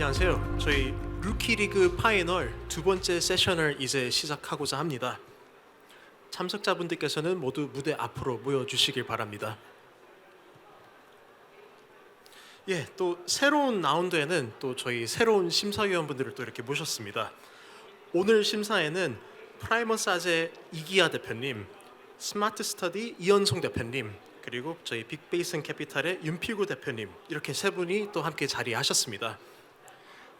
안녕하세요. 저희 루키 리그 파이널 두 번째 세션을 이제 시작하고자 합니다. 참석자분들께서는 모두 무대 앞으로 모여 주시길 바랍니다. 예, 또 새로운 라운드에는 또 저희 새로운 심사위원분들을 또 이렇게 모셨습니다. 오늘 심사에는 프라이머사제 이기아 대표님, 스마트 스터디 이현송 대표님, 그리고 저희 빅베이슨 캐피탈의 윤필구 대표님, 이렇게 세 분이 또 함께 자리하셨습니다.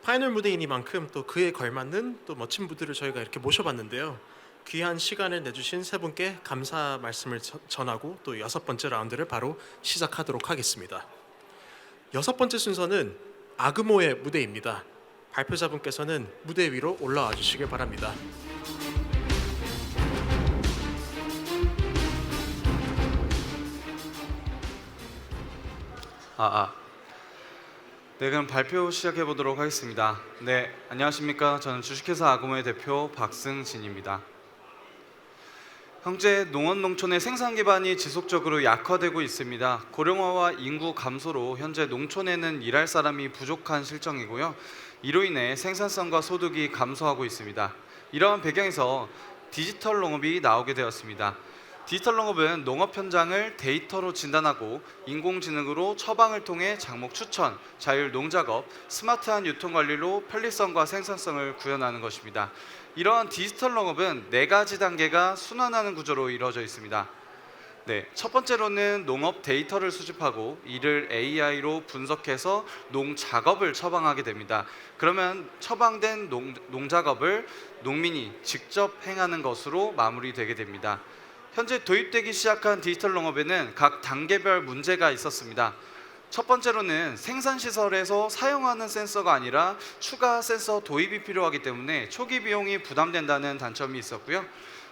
파이널 무대이니만큼 또 그에 걸맞는 또 멋진 분들을 저희가 이렇게 모셔봤는데요. 귀한 시간을 내주신 세 분께 감사 말씀을 전하고 또 여섯 번째 라운드를 바로 시작하도록 하겠습니다. 여섯 번째 순서는 아그모의 무대입니다. 발표자분께서는 무대 위로 올라와 주시길 바랍니다. 네, 그럼 발표 시작해 보도록 하겠습니다. 네, 안녕하십니까. 저는 주식회사 아그모의 대표 박승진입니다. 현재 농업 농촌의 생산 기반이 지속적으로 약화되고 있습니다. 고령화와 인구 감소로 현재 농촌에는 일할 사람이 부족한 실정이고요. 이로 인해 생산성과 소득이 감소하고 있습니다. 이러한 배경에서 디지털 농업이 나오게 되었습니다. 디지털 농업은 농업 현장을 데이터로 진단하고 인공지능으로 처방을 통해 작목 추천, 자율 농작업, 스마트한 유통 관리로 편리성과 생산성을 구현하는 것입니다. 이러한 디지털 농업은 4가지 단계가 순환하는 구조로 이루어져 있습니다. 네, 첫 번째로는 농업 데이터를 수집하고 이를 AI로 분석해서 농작업을 처방하게 됩니다. 그러면 처방된 농작업을 농민이 직접 행하는 것으로 마무리되게 됩니다. 현재 도입되기 시작한 디지털 농업에는 각 단계별 문제가 있었습니다. 첫 번째로는 생산시설에서 사용하는 센서가 아니라 추가 센서 도입이 필요하기 때문에 초기 비용이 부담된다는 단점이 있었고요.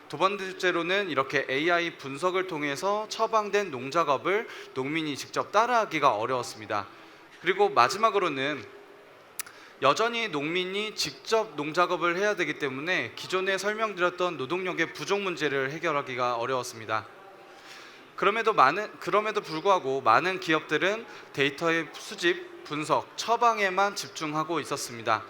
두 번째로는 이렇게 AI 분석을 통해서 처방된 농작업을 농민이 직접 따라하기가 어려웠습니다. 그리고 마지막으로는 여전히 농민이 직접 농작업을 해야 되기 때문에 기존에 설명드렸던 노동력의 부족 문제를 해결하기가 어려웠습니다. 그럼에도 불구하고 많은 기업들은 데이터의 수집, 분석, 처방에만 집중하고 있었습니다.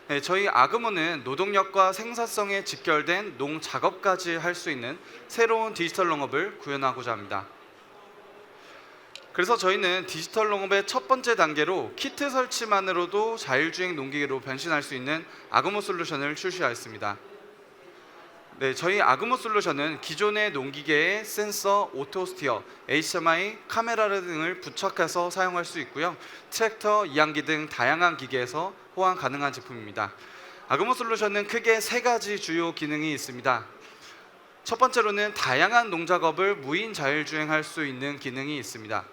네, 저희 아그모는 노동력과 생산성에 직결된 농작업까지 할 수 있는 새로운 디지털 농업을 구현하고자 합니다. 그래서 저희는 디지털 농업의 첫 번째 단계로 키트 설치만으로도 자율주행 농기계로 변신할 수 있는 아그모 솔루션을 출시하였습니다. 네, 저희 아그모 솔루션은 기존의 농기계에 센서, 오토스티어, HMI, 카메라 등을 부착해서 사용할 수 있고요. 트랙터, 이항기 등 다양한 기계에서 호환 가능한 제품입니다. 아그모 솔루션은 크게 3가지 주요 기능이 있습니다. 첫 번째로는 다양한 농작업을 무인 자율주행할 수 있는 기능이 있습니다.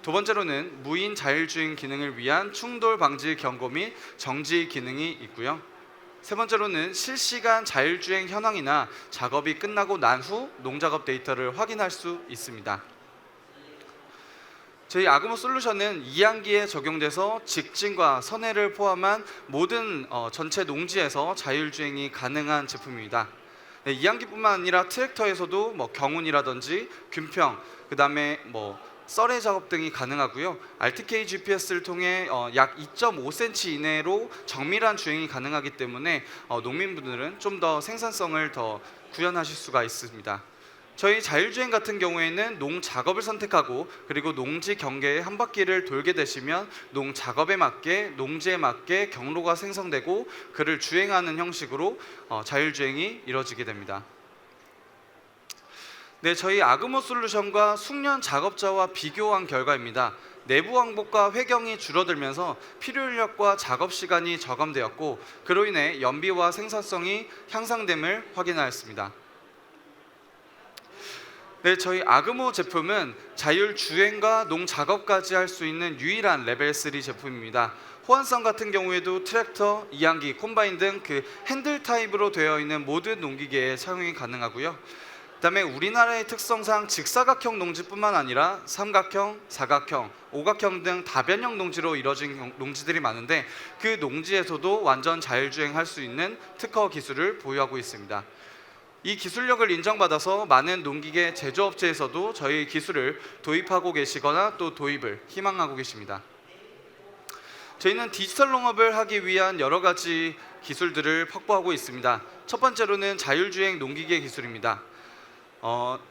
두 번째로는 무인 자율주행 기능을 위한 충돌 방지 경고 및 정지 기능이 있고요. 세 번째로는 실시간 자율주행 현황이나 작업이 끝나고 난 후 농작업 데이터를 확인할 수 있습니다. 저희 아그모 솔루션은 이항기에 적용돼서 직진과 선회를 포함한 모든 전체 농지에서 자율주행이 가능한 제품입니다. 네, 이항기뿐만 아니라 트랙터에서도 경운이라든지 균평, 그 다음에 썰의 작업 등이 가능하고요. RTK GPS를 통해 약 2.5cm 이내로 정밀한 주행이 가능하기 때문에 농민분들은 좀 더 생산성을 더 구현하실 수가 있습니다. 저희 자율주행 같은 경우에는 농작업을 선택하고 그리고 농지 경계의 한 바퀴를 돌게 되시면 농작업에 맞게 농지에 맞게 경로가 생성되고 그를 주행하는 형식으로 자율주행이 이루어지게 됩니다. 네, 저희 아그모 솔루션과 숙련 작업자와 비교한 결과입니다. 내부 왕복과 회경이 줄어들면서 필요 인력과 작업 시간이 저감되었고 그로 인해 연비와 생산성이 향상됨을 확인하였습니다. 네, 저희 아그모 제품은 자율주행과 농작업까지 할 수 있는 유일한 레벨 3 제품입니다. 호환성 같은 경우에도 트랙터, 이항기, 콤바인 등 핸들 타입으로 되어 있는 모든 농기계에 사용이 가능하고요. 그다음에 우리나라의 특성상 직사각형 농지뿐만 아니라 삼각형, 사각형, 오각형 등 다변형 농지로 이루어진 농지들이 많은데 그 농지에서도 완전 자율주행할 수 있는 특허 기술을 보유하고 있습니다. 이 기술력을 인정받아서 많은 농기계 제조업체에서도 저희 기술을 도입하고 계시거나 또 도입을 희망하고 계십니다. 저희는 디지털 농업을 하기 위한 여러 가지 기술들을 확보하고 있습니다. 첫 번째로는 자율주행 농기계 기술입니다.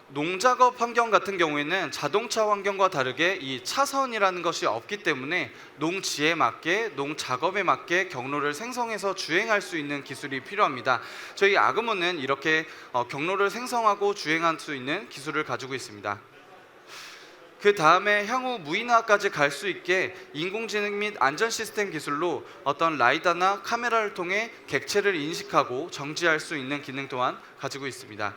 농작업 환경 같은 경우에는 자동차 환경과 다르게 이 차선이라는 것이 없기 때문에 농지에 맞게 농작업에 맞게 경로를 생성해서 주행할 수 있는 기술이 필요합니다. 저희 아그모는 이렇게 경로를 생성하고 주행할 수 있는 기술을 가지고 있습니다. 그 다음에 향후 무인화까지 갈 수 있게 인공지능 및 안전 시스템 기술로 어떤 라이다나 카메라를 통해 객체를 인식하고 정지할 수 있는 기능 또한 가지고 있습니다.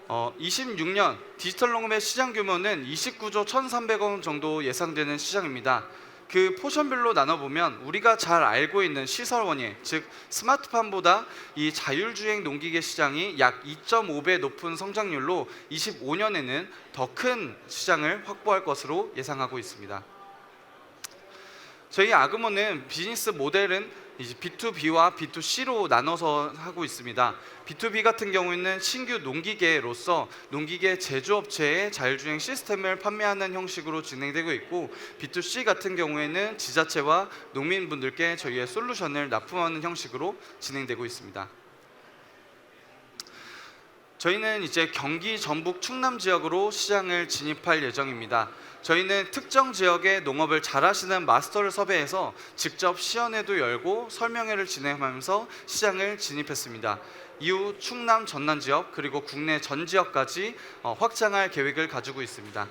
26년 디지털 농업의 시장 규모는 29조 1,300억 정도 예상되는 시장입니다. 그 포션별로 나눠보면 우리가 잘 알고 있는 시설원예, 즉 스마트팜보다 이 자율주행 농기계 시장이 약 2.5배 높은 성장률로 25년에는 더 큰 시장을 확보할 것으로 예상하고 있습니다. 저희 아그모는 비즈니스 모델은 이제 B2B와 B2C로 나눠서 하고 있습니다. B2B 같은 경우에는 신규 농기계로서 농기계 제조업체의 자율주행 시스템을 판매하는 형식으로 진행되고 있고, B2C 같은 경우에는 지자체와 농민분들께 저희의 솔루션을 납품하는 형식으로 진행되고 있습니다. 저희는 이제 경기, 전북, 충남 지역으로 시장을 진입할 예정입니다. 저희는 특정 지역의 농업을 잘하시는 마스터를 섭외해서 직접 시연회도 열고 설명회를 진행하면서 시장을 진입했습니다. 이후 충남, 전남 지역 그리고 국내 전 지역까지 확장할 계획을 가지고 있습니다.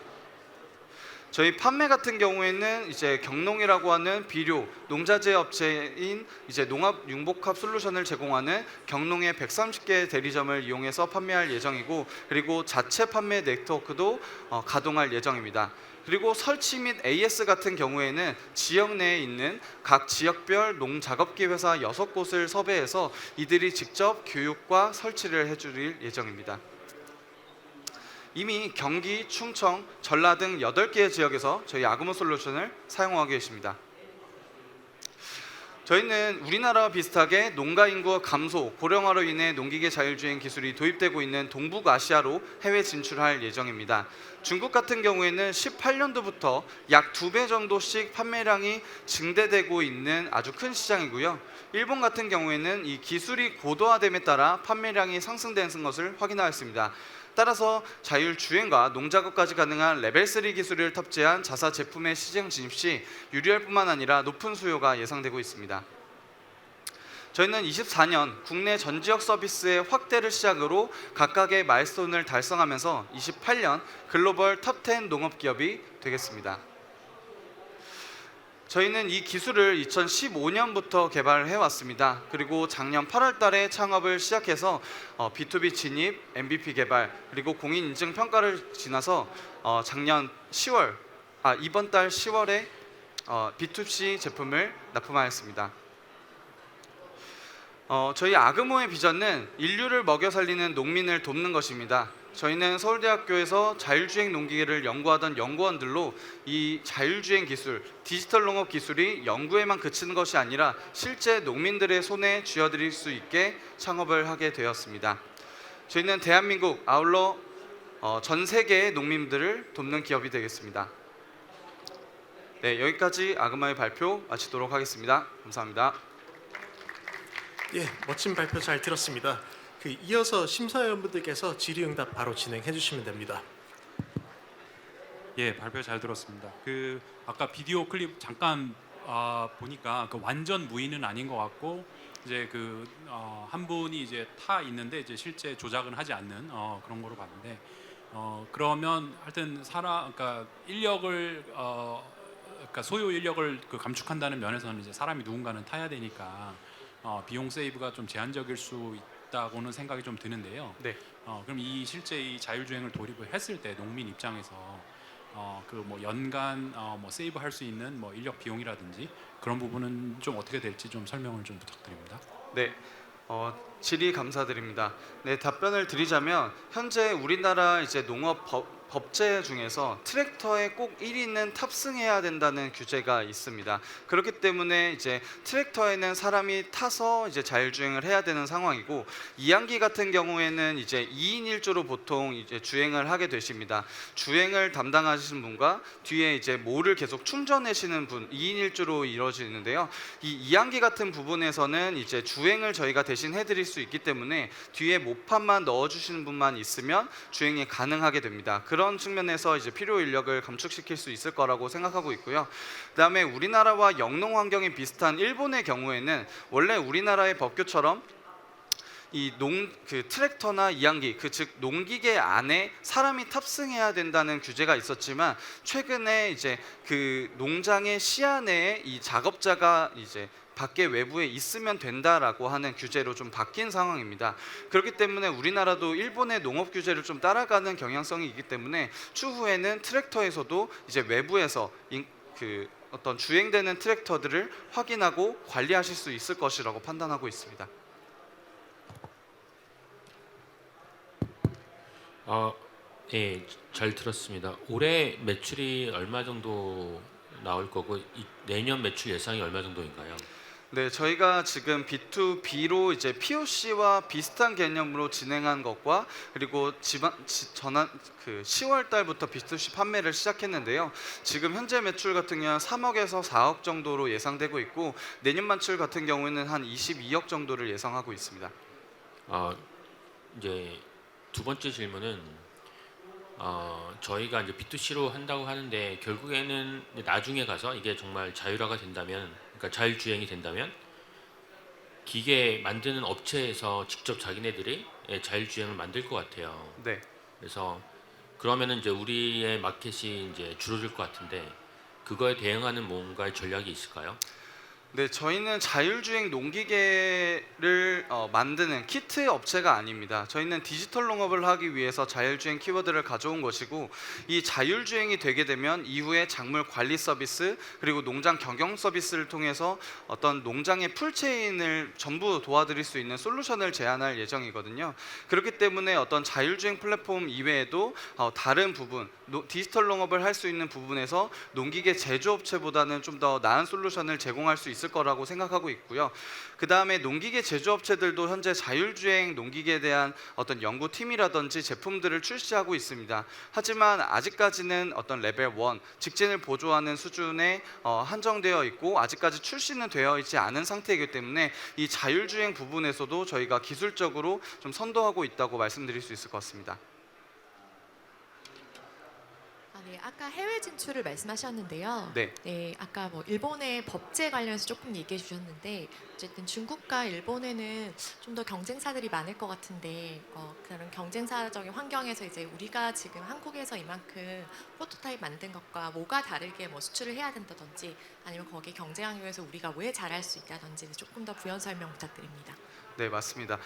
저희 판매 같은 경우에는 이제 경농이라고 하는 비료 농자재 업체인 이제 농업 융복합 솔루션을 제공하는 경농의 130개 대리점을 이용해서 판매할 예정이고, 그리고 자체 판매 네트워크도 가동할 예정입니다. 그리고 설치 및 AS 같은 경우에는 지역 내에 있는 각 지역별 농작업기 회사 6곳을 섭외해서 이들이 직접 교육과 설치를 해줄 예정입니다. 이미 경기, 충청, 전라 등 8개의 지역에서 저희 아그모 솔루션을 사용하고 계십니다. 저희는 우리나라와 비슷하게 농가 인구 감소, 고령화로 인해 농기계 자율주행 기술이 도입되고 있는 동북아시아로 해외 진출할 예정입니다. 중국 같은 경우에는 18년도부터 약 2배 정도씩 판매량이 증대되고 있는 아주 큰 시장이고요. 일본 같은 경우에는 이 기술이 고도화됨에 따라 판매량이 상승되는 것을 확인하였습니다. 따라서 자율주행과 농작업까지 가능한 레벨 3 기술을 탑재한 자사 제품의 시장 진입 시 유리할 뿐만 아니라 높은 수요가 예상되고 있습니다. 저희는 24년 국내 전 지역 서비스의 확대를 시작으로 각각의 마일스톤을 달성하면서 28년 글로벌 탑10 농업기업이 되겠습니다. 저희는 이 기술을 2015년부터 개발을 해왔습니다. 그리고 작년 8월 달에 창업을 시작해서 B2B 진입, MVP 개발, 그리고 공인 인증 평가를 지나서 이번 달 10월에 B2C 제품을 납품하였습니다. 저희 아그모의 비전은 인류를 먹여 살리는 농민을 돕는 것입니다. 저희는 서울대학교에서 자율주행 농기계를 연구하던 연구원들로 이 자율주행 기술, 디지털 농업 기술이 연구에만 그치는 것이 아니라 실제 농민들의 손에 쥐어드릴 수 있게 창업을 하게 되었습니다. 저희는 대한민국 아울러 전 세계의 농민들을 돕는 기업이 되겠습니다. 네, 여기까지 아그마의 발표 마치도록 하겠습니다. 감사합니다. 예, 멋진 발표 잘 들었습니다. 이어서 심사위원분들께서 질의응답 바로 진행해 주시면 됩니다. 예, 발표 잘 들었습니다. 아까 비디오 클립 잠깐 보니까 완전 무인은 아닌 것 같고, 이제 한 분이 이제 타 있는데 이제 실제 조작은 하지 않는 그런 거로 봤는데, 그러면 하여튼 그러니까 인력을 그러니까 소요 인력을 감축한다는 면에서는 이제 사람이 누군가는 타야 되니까 비용 세이브가 좀 제한적일 수 있다고는 생각이 좀 드는데요. 네. 그럼 실제 이 자율주행을 도입을 했을 때 농민 입장에서 연간 세이브할 수 있는 인력 비용이라든지 그런 부분은 좀 어떻게 될지 좀 설명을 좀 부탁드립니다. 네. 질의 감사드립니다. 네, 답변을 드리자면 현재 우리나라 이제 농업 법제 중에서 트랙터에 꼭 1위는 탑승해야 된다는 규제가 있습니다. 그렇기 때문에 이제 트랙터에는 사람이 타서 이제 자율주행을 해야 되는 상황이고, 이항기 같은 경우에는 이제 2인 1조로 보통 이제 주행을 하게 되십니다. 주행을 담당하시는 분과 뒤에 이제 모를 계속 충전하시는 분, 2인 1조로 이루어지는데요. 이 이항기 같은 부분에서는 이제 주행을 저희가 대신 해드릴 수 있기 때문에 뒤에 모판만 넣어주시는 분만 있으면 주행이 가능하게 됩니다. 그런 측면에서 이제 필요 인력을 감축시킬 수 있을 거라고 생각하고 있고요. 그다음에 우리나라와 영농 환경이 비슷한 일본의 경우에는 원래 우리나라의 법규처럼 이 트랙터나 이항기, 즉 농기계 안에 사람이 탑승해야 된다는 규제가 있었지만, 최근에 이제 그 농장의 시야 내에 이 작업자가 이제 밖에 외부에 있으면 된다라고 하는 규제로 좀 바뀐 상황입니다. 그렇기 때문에 우리나라도 일본의 농업 규제를 좀 따라가는 경향성이 있기 때문에 추후에는 트랙터에서도 이제 외부에서 어떤 주행되는 트랙터들을 확인하고 관리하실 수 있을 것이라고 판단하고 있습니다. 네, 잘 들었습니다. 올해 매출이 얼마 정도 나올 거고 내년 매출 예상이 얼마 정도인가요? 네, 저희가 지금 B2B로 이제 POC와 비슷한 개념으로 진행한 것과, 그리고 전환 10월 달부터 B2C 판매를 시작했는데요. 지금 현재 매출 같은 경우는 3억에서 4억 정도로 예상되고 있고, 내년 매출 같은 경우에는 한 22억 정도를 예상하고 있습니다. 이제 두 번째 질문은 저희가 이제 B2C로 한다고 하는데, 결국에는 나중에 가서 이게 정말 자율화가 된다면, 그러니까 자율주행이 된다면 기계 만드는 업체에서 직접 자기네들이 자율주행을 만들 것 같아요. 네. 그래서 그러면은 이제 우리의 마켓이 이제 줄어들 것 같은데, 그거에 대응하는 뭔가의 전략이 있을까요? 네, 저희는 자율주행 농기계를 만드는 키트 업체가 아닙니다. 저희는 디지털 농업을 하기 위해서 자율주행 키워드를 가져온 것이고, 이 자율주행이 되게 되면 이후에 작물 관리 서비스, 그리고 농장 경영 서비스를 통해서 어떤 농장의 풀체인을 전부 도와드릴 수 있는 솔루션을 제안할 예정이거든요. 그렇기 때문에 어떤 자율주행 플랫폼 이외에도 다른 부분, 디지털 농업을 할 수 있는 부분에서 농기계 제조업체보다는 좀 더 나은 솔루션을 제공할 수 있을 거라고 생각하고 있고요. 그 다음에 농기계 제조업체들도 현재 자율주행 농기계에 대한 어떤 연구팀이라든지 제품들을 출시하고 있습니다. 하지만 아직까지는 어떤 레벨 1, 직진을 보조하는 수준에 한정되어 있고, 아직까지 출시는 되어 있지 않은 상태이기 때문에 이 자율주행 부분에서도 저희가 기술적으로 좀 선도하고 있다고 말씀드릴 수 있을 것 같습니다. 네, 아까 해외 진출을 말씀하셨는데요. 네. 아까 뭐 일본의 법제 관련해서 조금 얘기해 주셨는데, 어쨌든 중국과 일본에는 좀 더 경쟁사들이 많을 것 같은데, 그런 경쟁사적인 환경에서 이제 우리가 지금 한국에서 이만큼 프로토타입 만든 것과 뭐가 다르게 뭐 수출을 해야 된다든지, 아니면 거기에 경쟁하기 위해서 우리가 왜 잘할 수 있다든지 조금 더 부연 설명 부탁드립니다. 네, 맞습니다.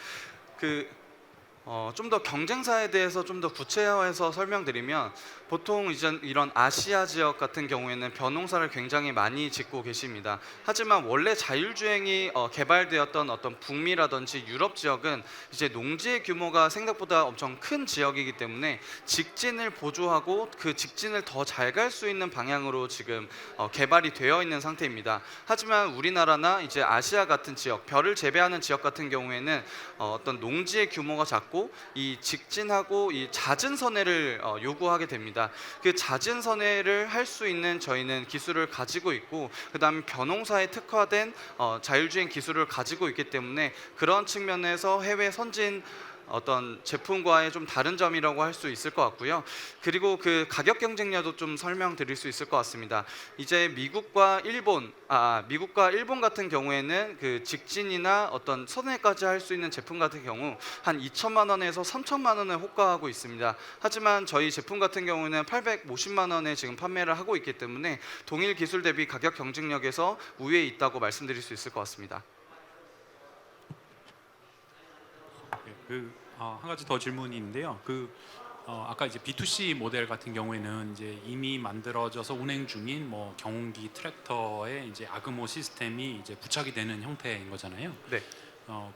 좀 더 경쟁사에 대해서 좀 더 구체화해서 설명드리면, 보통 이제 이런 아시아 지역 같은 경우에는 벼농사를 굉장히 많이 짓고 계십니다. 하지만 원래 자율주행이 개발되었던 어떤 북미라든지 유럽 지역은 이제 농지의 규모가 생각보다 엄청 큰 지역이기 때문에 직진을 보조하고 그 직진을 더 잘 갈 수 있는 방향으로 지금 개발이 되어 있는 상태입니다. 하지만 우리나라나 이제 아시아 같은 지역, 벼를 재배하는 지역 같은 경우에는 어떤 농지의 규모가 작고 이 직진하고 이 잦은 선회를 요구하게 됩니다. 그 잦은 선회를 할 수 있는 저희는 기술을 가지고 있고, 그다음에 벼농사에 특화된 자율주행 기술을 가지고 있기 때문에 그런 측면에서 해외 선진 어떤 제품과의 좀 다른 점이라고 할 수 있을 것 같고요. 그리고 그 가격 경쟁력도 좀 설명드릴 수 있을 것 같습니다. 이제 미국과 일본 같은 경우에는 그 직진이나 어떤 선회까지 할 수 있는 제품 같은 경우 한 2천만 원에서 3천만 원에 호가하고 있습니다. 하지만 저희 제품 같은 경우는 850만 원에 지금 판매를 하고 있기 때문에 동일 기술 대비 가격 경쟁력에서 우위에 있다고 말씀드릴 수 있을 것 같습니다. 한 가지 더 질문이 있는데요. 아까 이제 B2C 모델 같은 경우에는 이제 이미 만들어져서 운행 중인 뭐 경운기 트랙터에 이제 아그모 시스템이 이제 부착이 되는 형태인 거잖아요. 네.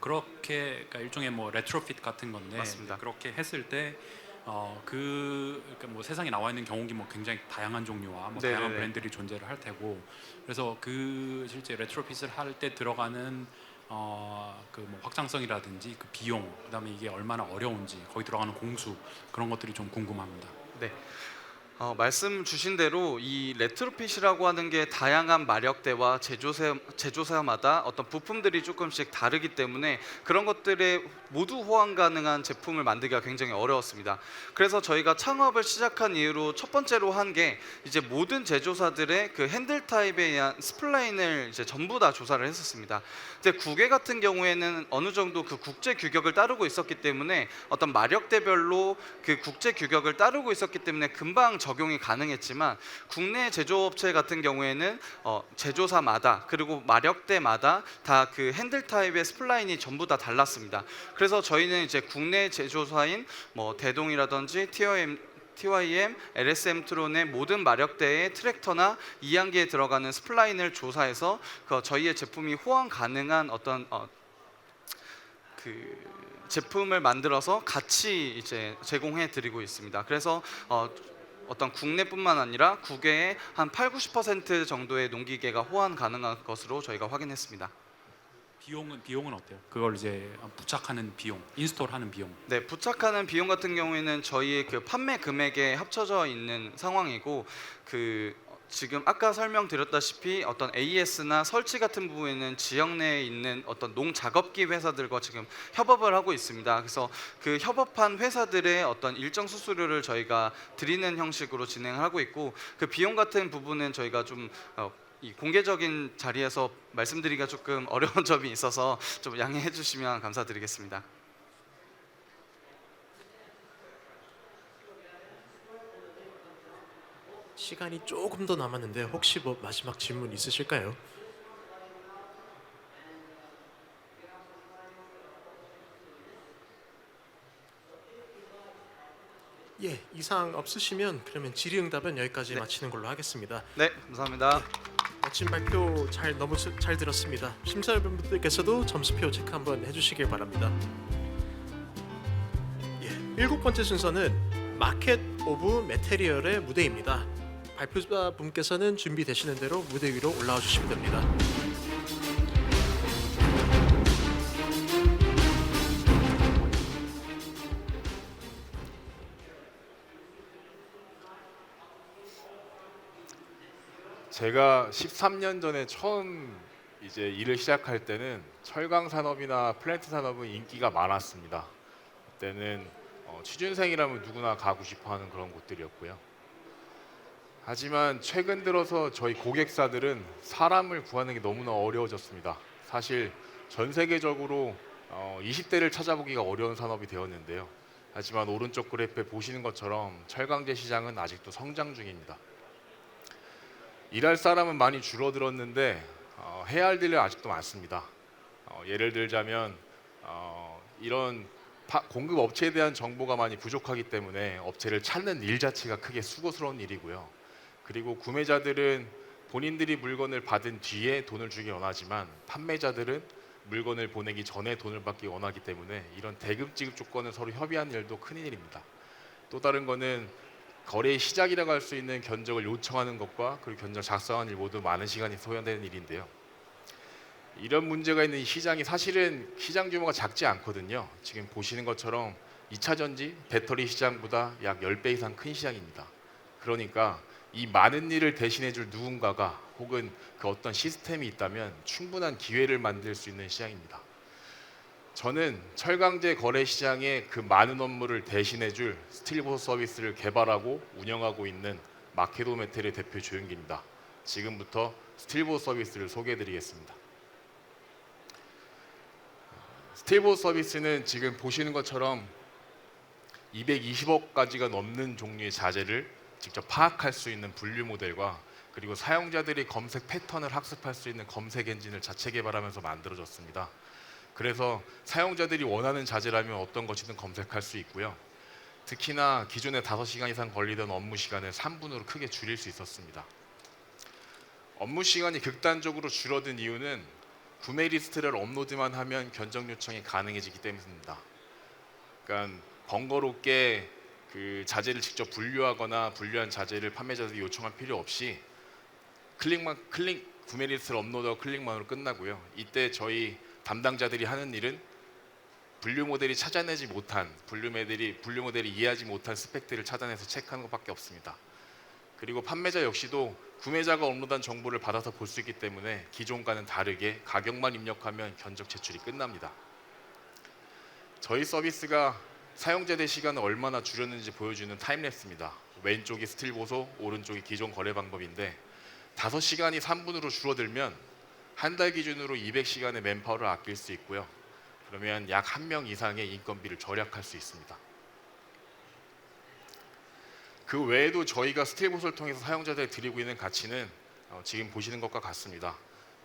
그렇게 그러니까 일종의 뭐 레트로핏 같은 건데, 맞습니다. 그렇게 했을 때 그러니까 뭐 세상에 나와 있는 경운기 뭐 굉장히 다양한 종류와 뭐 네네네. 다양한 브랜드들이 존재를 할 테고, 그래서 그 실제 레트로핏을 할 때 들어가는 그 뭐 확장성이라든지 그 비용, 그다음에 이게 얼마나 어려운지, 거기 들어가는 공수, 그런 것들이 좀 궁금합니다. 네. 말씀 주신 대로 이 레트로핏이라고 하는 게 다양한 마력대와 제조사마다 어떤 부품들이 조금씩 다르기 때문에 그런 것들에 모두 호환 가능한 제품을 만들기가 굉장히 어려웠습니다. 그래서 저희가 창업을 시작한 이후로 첫 번째로 한 게 이제 모든 제조사들의 그 핸들 타입에 의한 스플라인을 이제 전부 다 조사를 했었습니다. 근데 국외 같은 경우에는 어느 정도 그 국제 규격을 따르고 있었기 때문에 어떤 마력대별로 그 국제 규격을 따르고 있었기 때문에 금방 적용이 가능했지만, 국내 제조업체 같은 경우에는 제조사마다 그리고 마력대마다 다 그 핸들 타입의 스플라인이 전부 다 달랐습니다. 그래서 저희는 이제 국내 제조사인 뭐 대동이라든지 TYM, LSM 트론의 모든 마력대의 트랙터나 이항기에 들어가는 스플라인을 조사해서 저희의 제품이 호환 가능한 어떤 그 제품을 만들어서 같이 이제 제공해 드리고 있습니다. 그래서 어떤 국내뿐만 아니라 국외의 한 8-90% 정도의 농기계가 호환 가능한 것으로 저희가 확인했습니다. 비용은 어때요? 그걸 이제 부착하는 비용, 인스톨하는 비용. 네, 부착하는 비용 같은 경우에는 저희의 그 판매 금액에 합쳐져 있는 상황이고, 그 지금 아까 설명드렸다시피 어떤 AS나 설치 같은 부분에는 지역 내에 있는 어떤 농작업기 회사들과 지금 협업을 하고 있습니다. 그래서 그 협업한 회사들의 어떤 일정 수수료를 저희가 드리는 형식으로 진행하고 있고, 그 비용 같은 부분은 저희가 좀 이 공개적인 자리에서 말씀드리기가 조금 어려운 점이 있어서 좀 양해해 주시면 감사드리겠습니다. 시간이 조금 더 남았는데 혹시 뭐 마지막 질문 있으실까요? 예, 이상 없으시면 그러면 질의응답은 여기까지 네. 마치는 걸로 하겠습니다. 네, 감사합니다. 멋진 발표 너무 잘 들었습니다. 심사위원분들께서도 점수표 체크 한번 해주시길 바랍니다. 예, 7번째 순서는 마켓 오브 매테리얼의 무대입니다. 발표자 분께서는 준비되시는 대로 무대 위로 올라와 주시면 됩니다. 제가 13년 전에 처음 이제 일을 시작할 때는 철강 산업이나 플랜트 산업은 인기가 많았습니다. 그때는 취준생이라면 누구나 가고 싶어하는 그런 곳들이었고요. 하지만 최근 들어서 저희 고객사들은 사람을 구하는 게 너무나 어려워졌습니다. 사실 전 세계적으로 20대를 찾아보기가 어려운 산업이 되었는데요. 하지만 오른쪽 그래프에 보시는 것처럼 철강제 시장은 아직도 성장 중입니다. 일할 사람은 많이 줄어들었는데 해야 할 일은 아직도 많습니다. 예를 들자면 이런 공급 업체에 대한 정보가 많이 부족하기 때문에 업체를 찾는 일 자체가 크게 수고스러운 일이고요. 그리고 구매자들은 본인들이 물건을 받은 뒤에 돈을 주기 원하지만 판매자들은 물건을 보내기 전에 돈을 받기 원하기 때문에 이런 대금 지급 조건을 서로 협의하는 일도 큰일입니다. 또 다른 거는 거래의 시작이라고 할 수 있는 견적을 요청하는 것과 그리고 견적 작성하는 일 모두 많은 시간이 소요되는 일인데요. 이런 문제가 있는 이 시장이 사실은 시장 규모가 작지 않거든요. 지금 보시는 것처럼 2차 전지, 배터리 시장보다 약 10배 이상 큰 시장입니다. 그러니까 이 많은 일을 대신해 줄 누군가가 혹은 그 어떤 시스템이 있다면 충분한 기회를 만들 수 있는 시장입니다. 저는 철강제 거래 시장의 그 많은 업무를 대신해 줄 스틸보스 서비스를 개발하고 운영하고 있는 마케도메텔의 대표 조윤기입니다. 지금부터 스틸보스 서비스를 소개해 드리겠습니다. 스틸보스 서비스는 지금 보시는 것처럼 220억 가지가 넘는 종류의 자재를 직접 파악할 수 있는 분류 모델과 그리고 사용자들이 검색 패턴을 학습할 수 있는 검색 엔진을 자체 개발하면서 만들어졌습니다. 그래서 사용자들이 원하는 자재라면 어떤 것이든 검색할 수 있고요. 특히나 기존에 5시간 이상 걸리던 업무 시간을 3분으로 크게 줄일 수 있었습니다. 업무 시간이 극단적으로 줄어든 이유는 구매 리스트를 업로드만 하면 견적 요청이 가능해지기 때문입니다. 그러니까 번거롭게 그 자재를 직접 분류하거나 분류한 자재를 판매자들이 요청할 필요 없이 클릭 구매 리스트를 업로드하고 클릭만으로 끝나고요. 이때 저희 담당자들이 하는 일은 분류 모델이 찾아내지 못한 분류 모델이 이해하지 못한 스펙들을 찾아내서 체크하는 것밖에 없습니다. 그리고 판매자 역시도 구매자가 업로드한 정보를 받아서 볼 수 있기 때문에 기존과는 다르게 가격만 입력하면 견적 제출이 끝납니다. 저희 서비스가 사용자 대 시간을 얼마나 줄였는지 보여주는 타임랩스입니다. 왼쪽이 스틸 보소, 오른쪽이 기존 거래 방법인데 5시간이 3분으로 줄어들면 한 달 기준으로 200시간의 맨파워를 아낄 수 있고요. 그러면 약 1명 이상의 인건비를 절약할 수 있습니다. 그 외에도 저희가 스틸 보소를 통해서 사용자들에 드리고 있는 가치는 지금 보시는 것과 같습니다.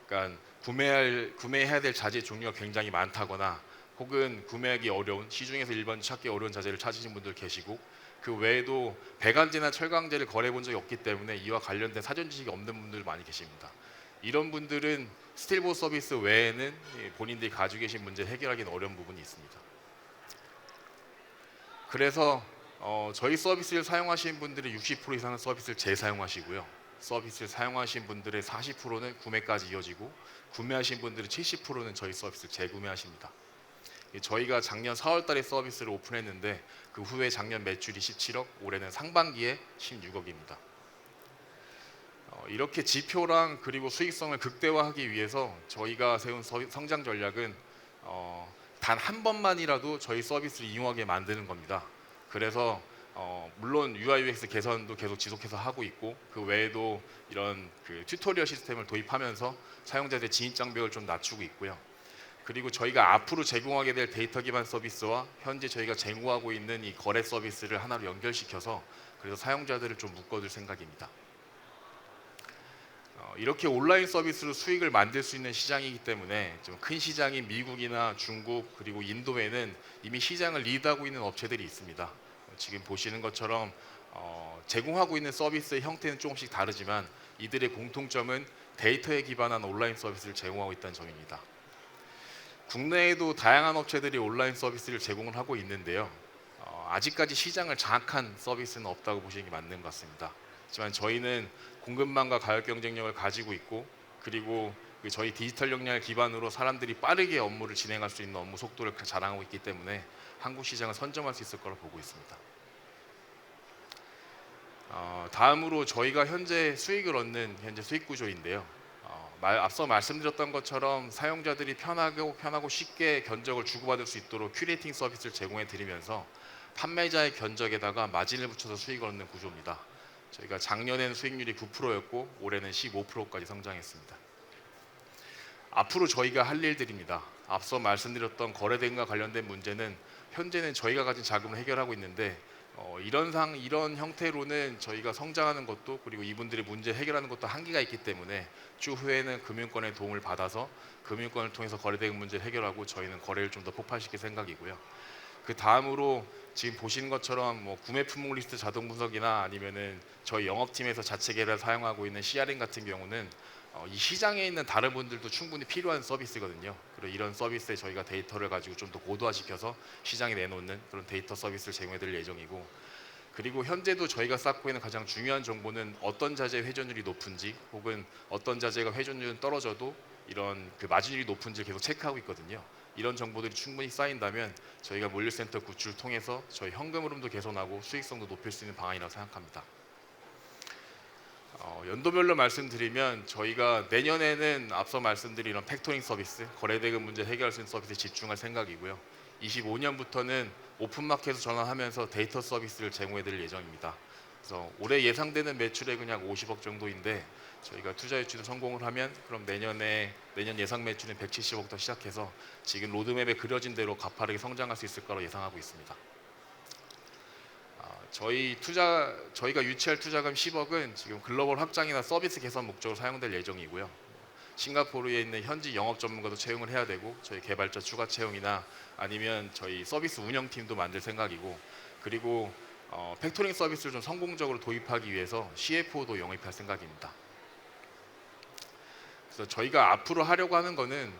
그러니까 구매해야 될 자재 종류가 굉장히 많다거나 혹은 구매하기 어려운, 시중에서 일반 찾기 어려운 자재를 찾으신 분들 계시고, 그 외에도 배관제나 철강제를 거래해 본 적이 없기 때문에 이와 관련된 사전 지식이 없는 분들 많이 계십니다. 이런 분들은 스틸보소 서비스 외에는 본인들이 가지고 계신 문제를 해결하기는 어려운 부분이 있습니다. 그래서 저희 서비스를 사용하시는 분들의 60% 이상은 서비스를 재사용하시고요. 서비스를 사용하신 분들의 40%는 구매까지 이어지고, 구매하신 분들의 70%는 저희 서비스를 재구매하십니다. 저희가 작년 4월 달에 서비스를 오픈했는데 그 후에 작년 매출이 17억, 올해는 상반기에 16억입니다. 이렇게 지표랑 그리고 수익성을 극대화하기 위해서 저희가 세운 성장 전략은 단 한 번만이라도 저희 서비스를 이용하게 만드는 겁니다. 그래서 물론 UI UX 개선도 계속 지속해서 하고 있고, 그 외에도 이런 그 튜토리얼 시스템을 도입하면서 사용자들의 진입 장벽을 좀 낮추고 있고요. 그리고 저희가 앞으로 제공하게 될 데이터 기반 서비스와 현재 저희가 제공하고 있는 이 거래 서비스를 하나로 연결시켜서 그래서 사용자들을 좀 묶어둘 생각입니다. 이렇게 온라인 서비스로 수익을 만들 수 있는 시장이기 때문에 좀 큰 시장인 미국이나 중국 그리고 인도에는 이미 시장을 리드하고 있는 업체들이 있습니다. 지금 보시는 것처럼 제공하고 있는 서비스의 형태는 조금씩 다르지만 이들의 공통점은 데이터에 기반한 온라인 서비스를 제공하고 있다는 점입니다. 국내에도 다양한 업체들이 온라인 서비스를 제공을 하고 있는데요. 아직까지 시장을 장악한 서비스는 없다고 보시는 게 맞는 것 같습니다. 하지만 저희는 공급망과 가격 경쟁력을 가지고 있고, 그리고 저희 디지털 역량을 기반으로 사람들이 빠르게 업무를 진행할 수 있는 업무 속도를 자랑하고 있기 때문에 한국 시장을 선점할 수 있을 거라고 보고 있습니다. 다음으로 저희가 현재 수익을 얻는 현재 수익 구조인데요. 앞서 말씀드렸던 것처럼 사용자들이 편하고 쉽게 견적을 주고받을 수 있도록 큐레이팅 서비스를 제공해 드리면서 판매자의 견적에다가 마진을 붙여서 수익을 얻는 구조입니다. 저희가 작년에는 수익률이 9%였고 올해는 15%까지 성장했습니다. 앞으로 저희가 할 일들입니다. 앞서 말씀드렸던 거래 대금과 관련된 문제는 현재는 저희가 가진 자금을 해결하고 있는데 이런 형태로는 저희가 성장하는 것도, 그리고 이분들의 문제 해결하는 것도 한계가 있기 때문에 추후에는 금융권의 도움을 받아서 금융권을 통해서 거래 대금 문제를 해결하고 저희는 거래를 좀 더 폭발시킬 생각이고요. 그 다음으로 지금 보시는 것처럼 구매 품목 리스트 자동 분석이나 아니면은 저희 영업팀에서 자체 개발 사용하고 있는 CRM 같은 경우는 이 시장에 있는 다른 분들도 충분히 필요한 서비스거든요. 그리고 이런 서비스에 저희가 데이터를 가지고 좀 더 고도화시켜서 시장에 내놓는 그런 데이터 서비스를 제공해드릴 예정이고, 그리고 현재도 저희가 쌓고 있는 가장 중요한 정보는 어떤 자재의 회전율이 높은지, 혹은 어떤 자재가 회전율은 떨어져도 이런 그 마진율이 높은지를 계속 체크하고 있거든요. 이런 정보들이 충분히 쌓인다면 저희가 물류센터 구축을 통해서 저희 현금 흐름도 개선하고 수익성도 높일 수 있는 방안이라고 생각합니다. 연도별로 말씀드리면 저희가 내년에는 앞서 말씀드린 이런 팩토링 서비스, 거래대금 문제 해결할 수 있는 서비스에 집중할 생각이고요. 25년부터는 오픈마켓에서 전환하면서 데이터 서비스를 제공해드릴 예정입니다. 그래서 올해 예상되는 매출액은 약 50억 정도인데 저희가 투자 유치도 성공을 하면 그럼 내년 예상 매출은 170억부터 시작해서 지금 로드맵에 그려진 대로 가파르게 성장할 수 있을 거라고 예상하고 있습니다. 저희가 유치할 투자금 10억은 지금 글로벌 확장이나 서비스 개선 목적으로 사용될 예정이고요. 싱가포르에 있는 현지 영업 전문가도 채용을 해야 되고, 저희 개발자 추가 채용이나 아니면 저희 서비스 운영팀도 만들 생각이고, 그리고 팩토링 서비스를 좀 성공적으로 도입하기 위해서 CFO도 영입할 생각입니다. 그래서 저희가 앞으로 하려고 하는 거는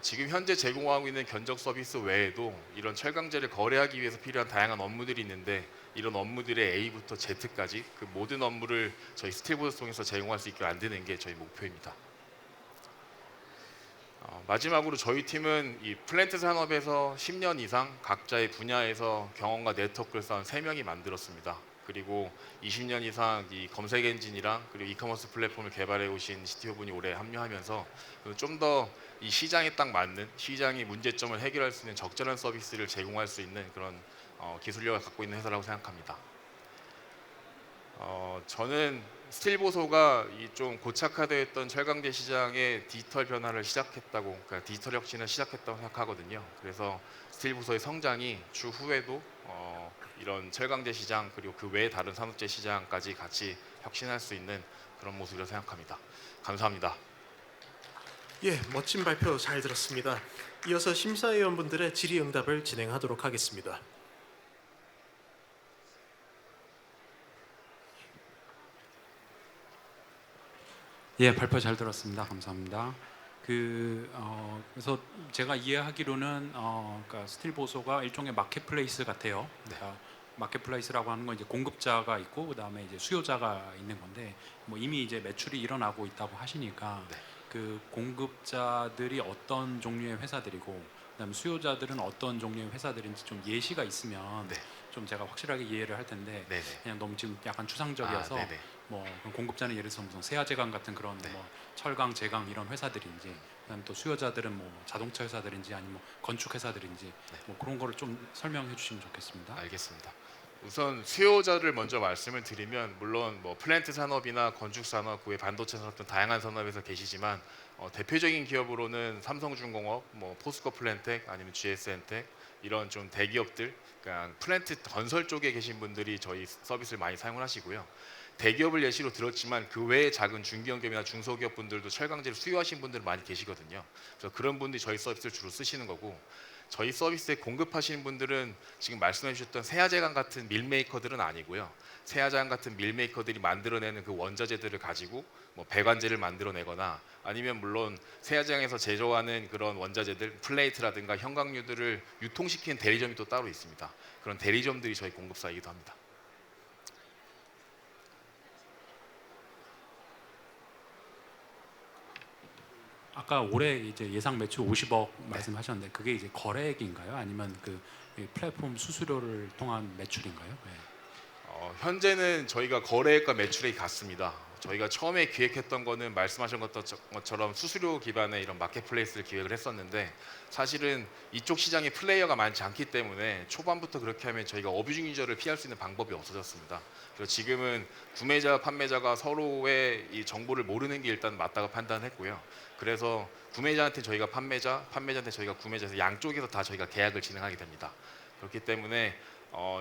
지금 현재 제공하고 있는 견적 서비스 외에도 이런 철강제를 거래하기 위해서 필요한 다양한 업무들이 있는데 이런 업무들의 A부터 Z까지 그 모든 업무를 저희 스틸보드 통해서 제공할 수 있게 만드는 게 저희 목표입니다. 마지막으로 저희 팀은 이 플랜트 산업에서 10년 이상 각자의 분야에서 경험과 네트워크를 쌓은 3명이 만들었습니다. 그리고 20년 이상 이 검색 엔진이랑 그리고 이커머스 플랫폼을 개발해 오신 CTO 분이 올해 합류하면서 좀 더 이 시장에 딱 맞는 시장의 문제점을 해결할 수 있는 적절한 서비스를 제공할 수 있는 그런 기술력을 갖고 있는 회사라고 생각합니다. 저는 스틸 보소가 이 좀 고착화되어 있던 철강제 시장의 디지털 변화를 시작했다고, 그러니까 디지털 혁신을 시작했다고 생각하거든요. 그래서 스틸 보소의 성장이 추후에도 이런 철강제 시장 그리고 그 외의 다른 산업재 시장까지 같이 혁신할 수 있는 그런 모습이라고 생각합니다. 감사합니다. 예, 멋진 발표 잘 들었습니다. 이어서 심사위원분들의 질의응답을 진행하도록 하겠습니다. 예, 발표 잘 들었습니다. 감사합니다. 그래서 제가 이해하기로는 그러니까 스틸 보소가 일종의 마켓플레이스 같아요. 그러니까 마켓플레이스라고 하는 건 이제 공급자가 있고 그다음에 이제 수요자가 있는 건데 뭐 이미 이제 매출이 일어나고 있다고 하시니까 그 공급자들이 어떤 종류의 회사들이고 그다음에 수요자들은 어떤 종류의 회사들인지 좀 예시가 있으면 좀 제가 확실하게 이해를 할 텐데 그냥 너무 지금 약간 추상적이어서 뭐 그럼 공급자는 예를 들어서 무슨 세아제강 같은 그런 뭐 철강, 제강 이런 회사들인지 그다음에 또 수요자들은 뭐 자동차 회사들인지 아니면 뭐 건축 회사들인지 뭐 그런 거를 좀 설명해 주시면 좋겠습니다. 알겠습니다. 우선 수요자를 먼저 말씀을 드리면 물론 뭐 플랜트 산업이나 건축 산업, 그외 반도체 산업 등 다양한 산업에서 계시지만 대표적인 기업으로는 삼성중공업, 뭐 포스코 플랜텍 아니면 GS엔텍 이런 좀 대기업들, 그러니까 플랜트 건설 쪽에 계신 분들이 저희 서비스를 많이 사용을 하시고요. 대기업을 예시로 들었지만 그 외에 작은 중견기업이나 중소기업 분들도 철강제를 수요하신 분들 많이 계시거든요. 그래서 그런 분들이 저희 서비스를 주로 쓰시는 거고 저희 서비스에 공급하시는 분들은 지금 말씀해 주셨던 세아제강 같은 밀메이커들은 아니고요. 세아제강 같은 밀메이커들이 만들어내는 그 원자재들을 가지고 뭐 배관제를 만들어내거나 아니면 물론 세아제강에서 제조하는 그런 원자재들 플레이트라든가 형광류들을 유통시키는 대리점이 또 따로 있습니다. 그런 대리점들이 저희 공급사이기도 합니다. 아까 올해 이제 예상 매출 50억 말씀하셨는데 그게 이제 거래액인가요? 아니면 그 플랫폼 수수료를 통한 매출인가요? 네. 현재는 저희가 거래액과 매출액이 같습니다. 저희가 처음에 기획했던 거는 말씀하신 것처럼 수수료 기반의 이런 마켓플레이스를 기획을 했었는데 사실은 이쪽 시장에 플레이어가 많지 않기 때문에 초반부터 그렇게 하면 저희가 어뷰징 유저를 피할 수 있는 방법이 없어졌습니다. 그래서 지금은 구매자, 판매자가 서로의 이 정보를 모르는 게 일단 맞다고 판단했고요. 그래서 구매자한테 저희가 판매자, 판매자한테 저희가 구매자에서 양쪽에서 다 저희가 계약을 진행하게 됩니다. 그렇기 때문에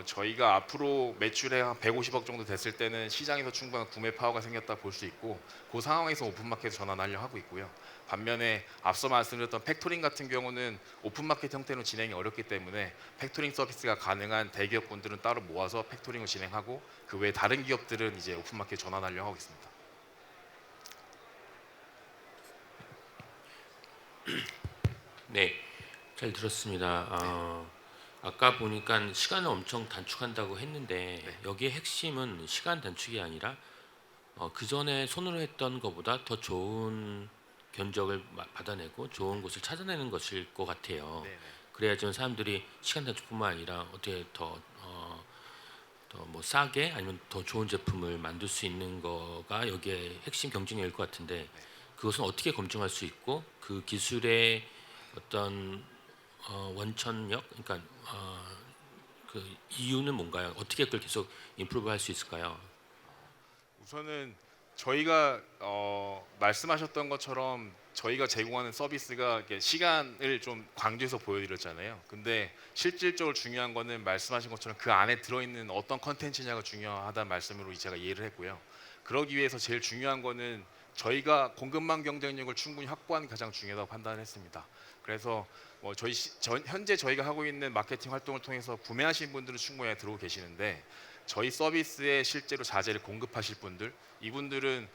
저희가 앞으로 매출에 한 150억 정도 됐을 때는 시장에서 충분한 구매 파워가 생겼다 볼 수 있고 그 상황에서 오픈마켓 전환하려 하고 있고요. 반면에 앞서 말씀드렸던 팩토링 같은 경우는 오픈마켓 형태로 진행이 어렵기 때문에 팩토링 서비스가 가능한 대기업분들은 따로 모아서 팩토링을 진행하고 그 외 다른 기업들은 이제 오픈마켓 전환하려 하고 있습니다. 네, 잘 들었습니다. 아까 보니까 시간을 엄청 단축한다고 했는데 여기에 핵심은 시간 단축이 아니라 그 전에 손으로 했던 것보다 더 좋은 견적을 받아내고 좋은 곳을 찾아내는 것일 것 같아요. 그래야지만 사람들이 시간 단축뿐만 아니라 어떻게 더 뭐 싸게 아니면 더 좋은 제품을 만들 수 있는 거가 여기에 핵심 경쟁력일 것 같은데 그것은 어떻게 검증할 수 있고 그 기술의 어떤 원천력, 그러니까 그 이유는 뭔가요? 어떻게 그걸 계속 임프루브할 수 있을까요? 우선은 저희가 말씀하셨던 것처럼 저희가 제공하는 서비스가 이렇게 시간을 좀 강조해서 보여드렸잖아요. 근데 실질적으로 중요한 거는 말씀하신 것처럼 그 안에 들어있는 어떤 컨텐츠냐가 중요하다는 말씀으로 제가 이해를 했고요. 그러기 위해서 제일 중요한 거는 저희가 공급망 경쟁력을 충분히 확보하는 게 가장 중요하다고 판단했습니다. 그래서 뭐 현재 저희가 하고 있는 마케팅 활동을 통해서 구매하신 분들은 충분히 들어오고 계시는데 저희 서비스에 실제로 자재를 공급하실 분들 이분들은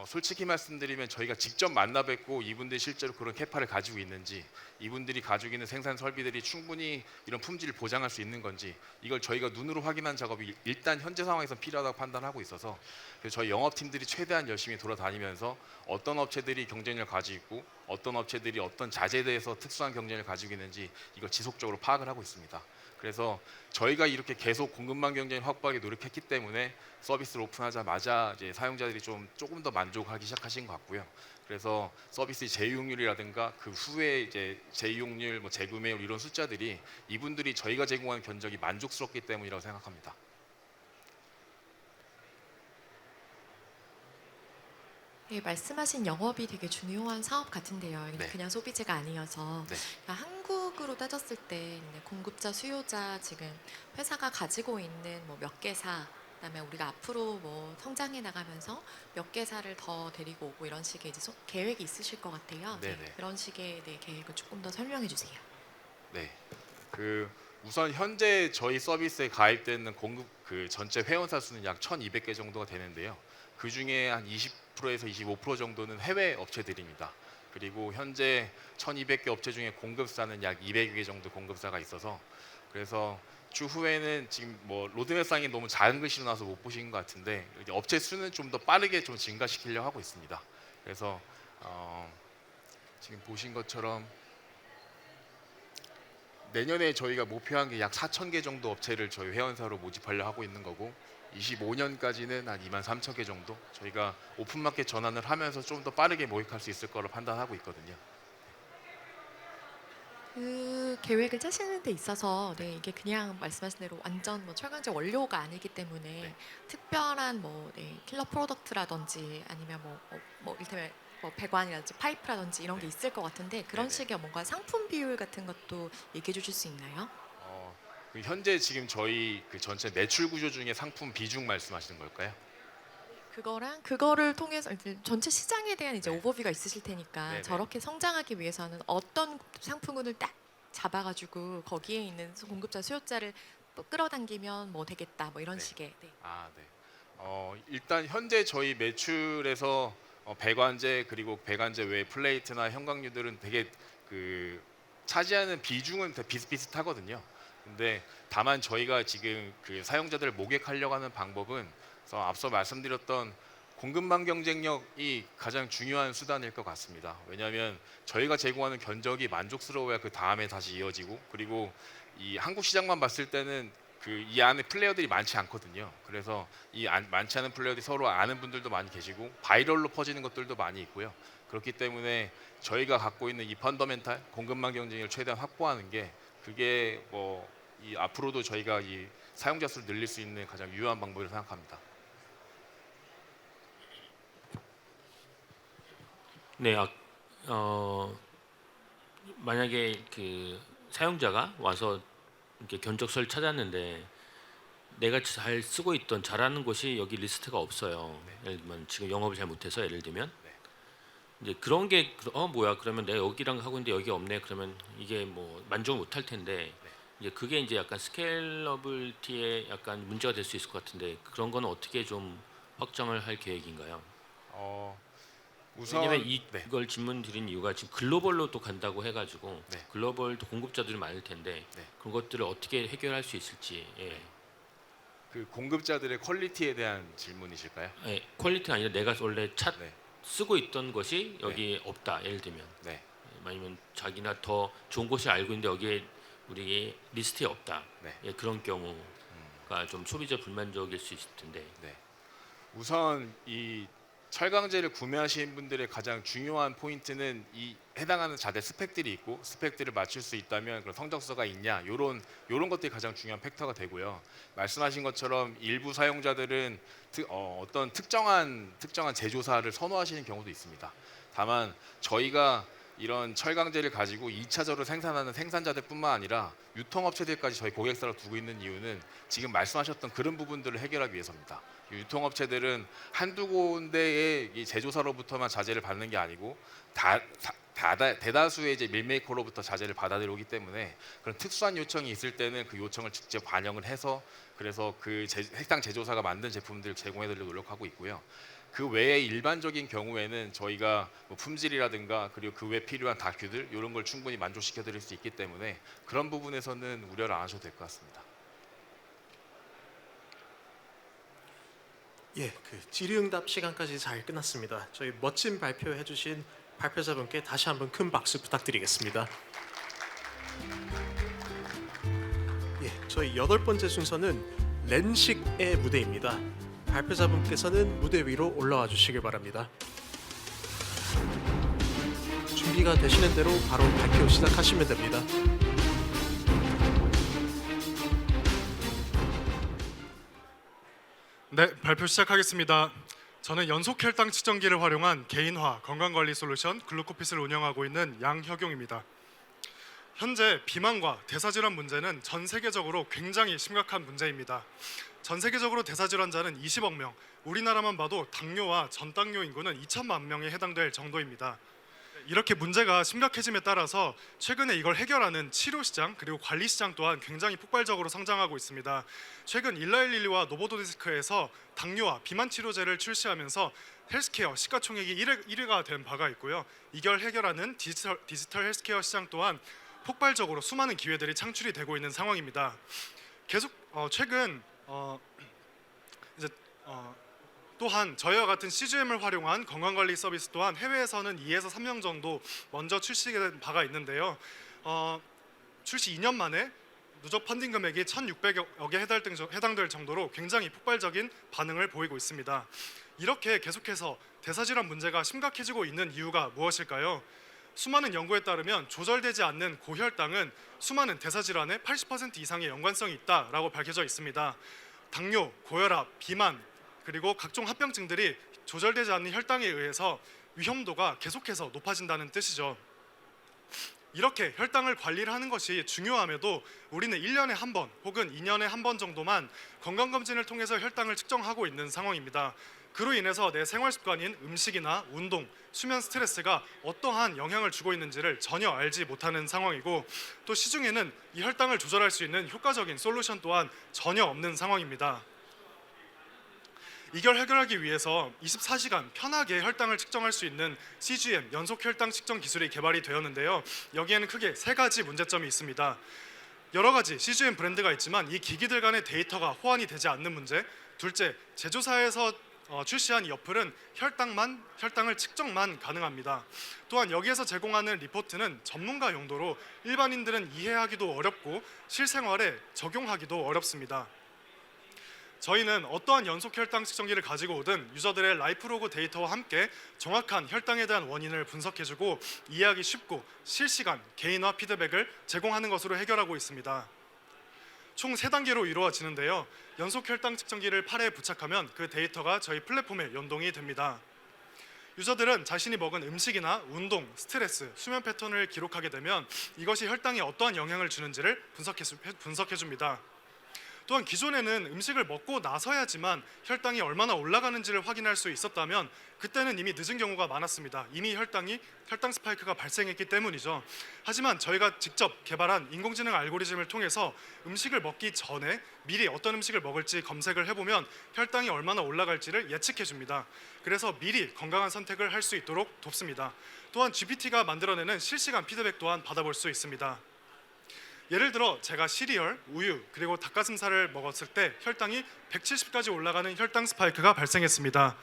솔직히 말씀드리면 저희가 직접 만나 뵙고 이분들이 실제로 그런 캐파를 가지고 있는지, 이분들이 가지고 있는 생산 설비들이 충분히 이런 품질을 보장할 수 있는 건지, 이걸 저희가 눈으로 확인한 작업이 일단 현재 상황에서 필요하다고 판단하고 있어서, 그래서 저희 영업팀들이 최대한 열심히 돌아다니면서 어떤 업체들이 경쟁력을 가지고 있고 어떤 업체들이 어떤 자재에 대해서 특수한 경쟁력을 가지고 있는지 이걸 지속적으로 파악을 하고 있습니다. 그래서 저희가 이렇게 계속 공급망 경쟁을 확보하기 노력했기 때문에 서비스를 오픈하자마자 이제 사용자들이 조금 더 만족하기 시작하신 것 같고요. 그래서 서비스 재이용률이라든가 그 후에 이제 재이용률, 뭐 재구매율 이런 숫자들이 이분들이 저희가 제공하는 견적이 만족스럽기 때문이라고 생각합니다. 네, 말씀하신 영업이 되게 중요한 사업 같은데요. 네. 그냥 소비재가 아니어서 네. 그러니까 한국으로 따졌을 때 공급자, 수요자 지금 회사가 가지고 있는 뭐 몇 개사, 그다음에 우리가 앞으로 뭐 성장해 나가면서 몇 개사를 더 데리고 오고 이런 식의 이제 계획이 있으실 것 같아요. 네, 네네. 그런 식의 계획을 조금 더 설명해 주세요. 네. 우선 현재 저희 서비스에 가입되는 공급 전체 회원사 수는 약 1,200개 정도가 되는데요. 그 중에 한 20%에서 25% 정도는 해외 업체들입니다. 그리고 현재 1,200개 업체 중에 공급사는 약 200개 정도 공급사가 있어서, 그래서 추후에는 지금 뭐 로드맵상이 너무 작은 글씨로 나와서 못 보신 것 같은데 이제 업체 수는 좀 더 빠르게 좀 증가시키려고 하고 있습니다. 그래서 지금 보신 것처럼 내년에 저희가 목표한 게 약 4,000개 정도 업체를 저희 회원사로 모집하려 하고 있는 거고, 25년까지는 한 23,000개 정도 저희가 오픈마켓 전환을 하면서 좀 더 빠르게 모집할 수 있을 거로 판단하고 있거든요. 그 계획을 짜시는 데 있어서 이게 그냥 말씀하신 대로 완전 뭐 철강제 원료가 아니기 때문에 네. 특별한 뭐 킬러 프로덕트라든지 아니면 뭐 이를테면 뭐 배관이라든지 파이프라든지 이런 게 네. 있을 것 같은데 그런 네네. 식의 뭔가 상품 비율 같은 것도 얘기해 주실 수 있나요? 현재 지금 저희 전체 매출 구조 중에 상품 비중 말씀하시는 걸까요? 그거랑 그거를 통해서 이제 전체 시장에 대한 이제 네. 오버뷰가 있으실 테니까 네네. 저렇게 성장하기 위해서는 어떤 상품군을 딱 잡아가지고 거기에 있는 공급자 수요자를 또 끌어당기면 뭐 되겠다 뭐 이런 네. 식의 네. 네. 일단 현재 저희 매출에서 배관제 그리고 배관제 외 플레이트나 형광류들은 되게 차지하는 비중은 되게 비슷비슷하거든요. 근데 다만 저희가 지금 사용자들을 모객하려고 하는 방법은 앞서 말씀드렸던 공급망 경쟁력이 가장 중요한 수단일 것 같습니다. 왜냐하면 저희가 제공하는 견적이 만족스러워야 그 다음에 다시 이어지고, 그리고 이 한국 시장만 봤을 때는 이 안에 플레이어들이 많지 않거든요. 그래서 많지 않은 플레이어들이 서로 아는 분들도 많이 계시고 바이럴로 퍼지는 것들도 많이 있고요. 그렇기 때문에 저희가 갖고 있는 이 펀더멘탈 공급망 경쟁력을 최대한 확보하는 게 그게 앞으로도 저희가 이 사용자 수를 늘릴 수 있는 가장 유효한 방법이라고 생각합니다. 네, 만약에 그 사용자가 와서 이렇게 견적서를 찾았는데 내가 잘 쓰고 있던 잘하는 곳이 여기 리스트가 없어요. 예를 들면 지금 영업을 잘 못해서 예를 들면 이제 그런 게 뭐야 그러면 내가 여기랑 하고 있는데 여기 없네 그러면 이게 뭐 만족을 못할 텐데 이제 그게 이제 약간 스케일러블티에 약간 문제가 될 수 있을 것 같은데 그런 거는 어떻게 좀 확정을 할 계획인가요? 우선 왜냐면 네. 이걸 질문 드린 이유가 지금 글로벌로 또 간다고 해가지고 네. 글로벌도 공급자들이 많을 텐데 네. 그런 것들을 어떻게 해결할 수 있을지 공급자들의 퀄리티에 대한 질문이실까요? 퀄리티가 아니라 내가 원래 네. 쓰고 있던 것이 여기 없다 예를 들면 네. 아니면 자기나 더 좋은 곳을 알고 있는데 여기에 우리 리스트에 없다 네. 그런 경우가 좀 소비자 불만족일 수 있을 텐데 우선 이 철강제를 구매하시는 분들의 가장 중요한 포인트는 이 해당하는 자재 스펙들이 있고 스펙들을 맞출 수 있다면 그런 성적서가 있냐 요런 것들이 가장 중요한 팩터가 되고요. 말씀하신 것처럼 일부 사용자들은 어떤 특정한 제조사를 선호하시는 경우도 있습니다. 다만 저희가 이런 철강제를 가지고 2차적으로 생산하는 생산자들뿐만 아니라 유통업체들까지 저희 고객사로 두고 있는 이유는 지금 말씀하셨던 그런 부분들을 해결하기 위해서입니다. 유통업체들은 한두 군데의 이 제조사로부터만 자재를 받는 게 아니고 대다수의 이제 밀메이커로부터 자재를 받아들여오기 때문에 그런 특수한 요청이 있을 때는 그 요청을 직접 반영을 해서 그래서 해당 제조사가 만든 제품들을 제공해드리려고 노력하고 있고요. 그 외에 일반적인 경우에는 저희가 뭐 품질이라든가 그리고 그 외에 필요한 다큐들 이런 걸 충분히 만족시켜 드릴 수 있기 때문에 그런 부분에서는 우려를 안 하셔도 될 것 같습니다. 예, 그 질의응답 시간까지 잘 끝났습니다. 저희 멋진 발표해주신 발표자분께 다시 한번 큰 박수 부탁드리겠습니다. 예, 저희 8번째 순서는 렌식의 무대입니다. 발표자분께서는 무대 위로 올라와 주시길 바랍니다. 준비가 되시는 대로 바로 발표 시작하시면 됩니다. 네, 발표 시작하겠습니다. 저는 연속 혈당 측정기를 활용한 개인화 건강관리 솔루션 글루코핏을 운영하고 있는 양혁용입니다. 현재 비만과 대사질환 문제는 전 세계적으로 굉장히 심각한 문제입니다. 전 세계적으로 대사질환자는 20억 명, 우리나라만 봐도 당뇨와 전당뇨 인구는 2천만 명에 해당될 정도입니다. 이렇게 문제가 심각해짐에 따라서 최근에 이걸 해결하는 치료 시장 그리고 관리 시장 또한 굉장히 폭발적으로 성장하고 있습니다. 최근 일라일릴리와 노보노디스크에서 당뇨와 비만 치료제를 출시하면서 헬스케어 시가총액이 1위가 된 바가 있고요. 이걸 해결하는 디지털 헬스케어 시장 또한 폭발적으로 수많은 기회들이 창출이 되고 있는 상황입니다. 계속 최근 또한 저희와 같은 CGM을 활용한 건강관리 서비스 또한 해외에서는 2에서 3명 정도 먼저 출시된 바가 있는데요. 출시 2년 만에 누적 펀딩 금액이 1,600억에 해당될 정도로 굉장히 폭발적인 반응을 보이고 있습니다. 이렇게 계속해서 대사질환 문제가 심각해지고 있는 이유가 무엇일까요? 수많은 연구에 따르면 조절되지 않는 고혈당은 수많은 대사질환의 80% 이상의 연관성이 있다라고 밝혀져 있습니다. 당뇨, 고혈압, 비만 그리고 각종 합병증들이 조절되지 않는 혈당에 의해서 위험도가 계속해서 높아진다는 뜻이죠. 이렇게 혈당을 관리를 하는 것이 중요함에도 우리는 1년에 한 번 혹은 2년에 한 번 정도만 건강검진을 통해서 혈당을 측정하고 있는 상황입니다. 그로 인해서 내 생활 습관인 음식이나 운동, 수면 스트레스가 어떠한 영향을 주고 있는지를 전혀 알지 못하는 상황이고 또 시중에는 이 혈당을 조절할 수 있는 효과적인 솔루션 또한 전혀 없는 상황입니다. 이걸 해결하기 위해서 24시간 편하게 혈당을 측정할 수 있는 CGM 연속 혈당 측정 기술이 개발이 되었는데요. 여기에는 크게 3가지 문제점이 있습니다. 여러 가지 CGM 브랜드가 있지만 이 기기들 간의 데이터가 호환이 되지 않는 문제. 둘째, 제조사에서 출시한 이 어플은 혈당을 측정만 가능합니다. 또한 여기에서 제공하는 리포트는 전문가 용도로 일반인들은 이해하기도 어렵고 실생활에 적용하기도 어렵습니다. 저희는 어떠한 연속 혈당 측정기를 가지고 오든 유저들의 라이프로그 데이터와 함께 정확한 혈당에 대한 원인을 분석해주고 이해하기 쉽고 실시간 개인화 피드백을 제공하는 것으로 해결하고 있습니다. 총 3단계로 이루어지는데요. 연속 혈당 측정기를 팔에 부착하면 그 데이터가 저희 플랫폼에 연동이 됩니다. 유저들은 자신이 먹은 음식이나 운동, 스트레스, 수면 패턴을 기록하게 되면 이것이 혈당에 어떠한 영향을 주는지를 분석해줍니다. 또한 기존에는 음식을 먹고 나서야지만 혈당이 얼마나 올라가는지를 확인할 수 있었다면 그때는 이미 늦은 경우가 많았습니다. 이미 혈당 스파이크가 발생했기 때문이죠. 하지만 저희가 직접 개발한 인공지능 알고리즘을 통해서 음식을 먹기 전에 미리 어떤 음식을 먹을지 검색을 해보면 혈당이 얼마나 올라갈지를 예측해 줍니다. 그래서 미리 건강한 선택을 할 수 있도록 돕습니다. 또한 GPT가 만들어내는 실시간 피드백 또한 받아볼 수 있습니다. 예를 들어 제가 시리얼, 우유, 그리고 닭가슴살을 먹었을 때 혈당이 170까지 올라가는 혈당 스파이크가 발생했습니다.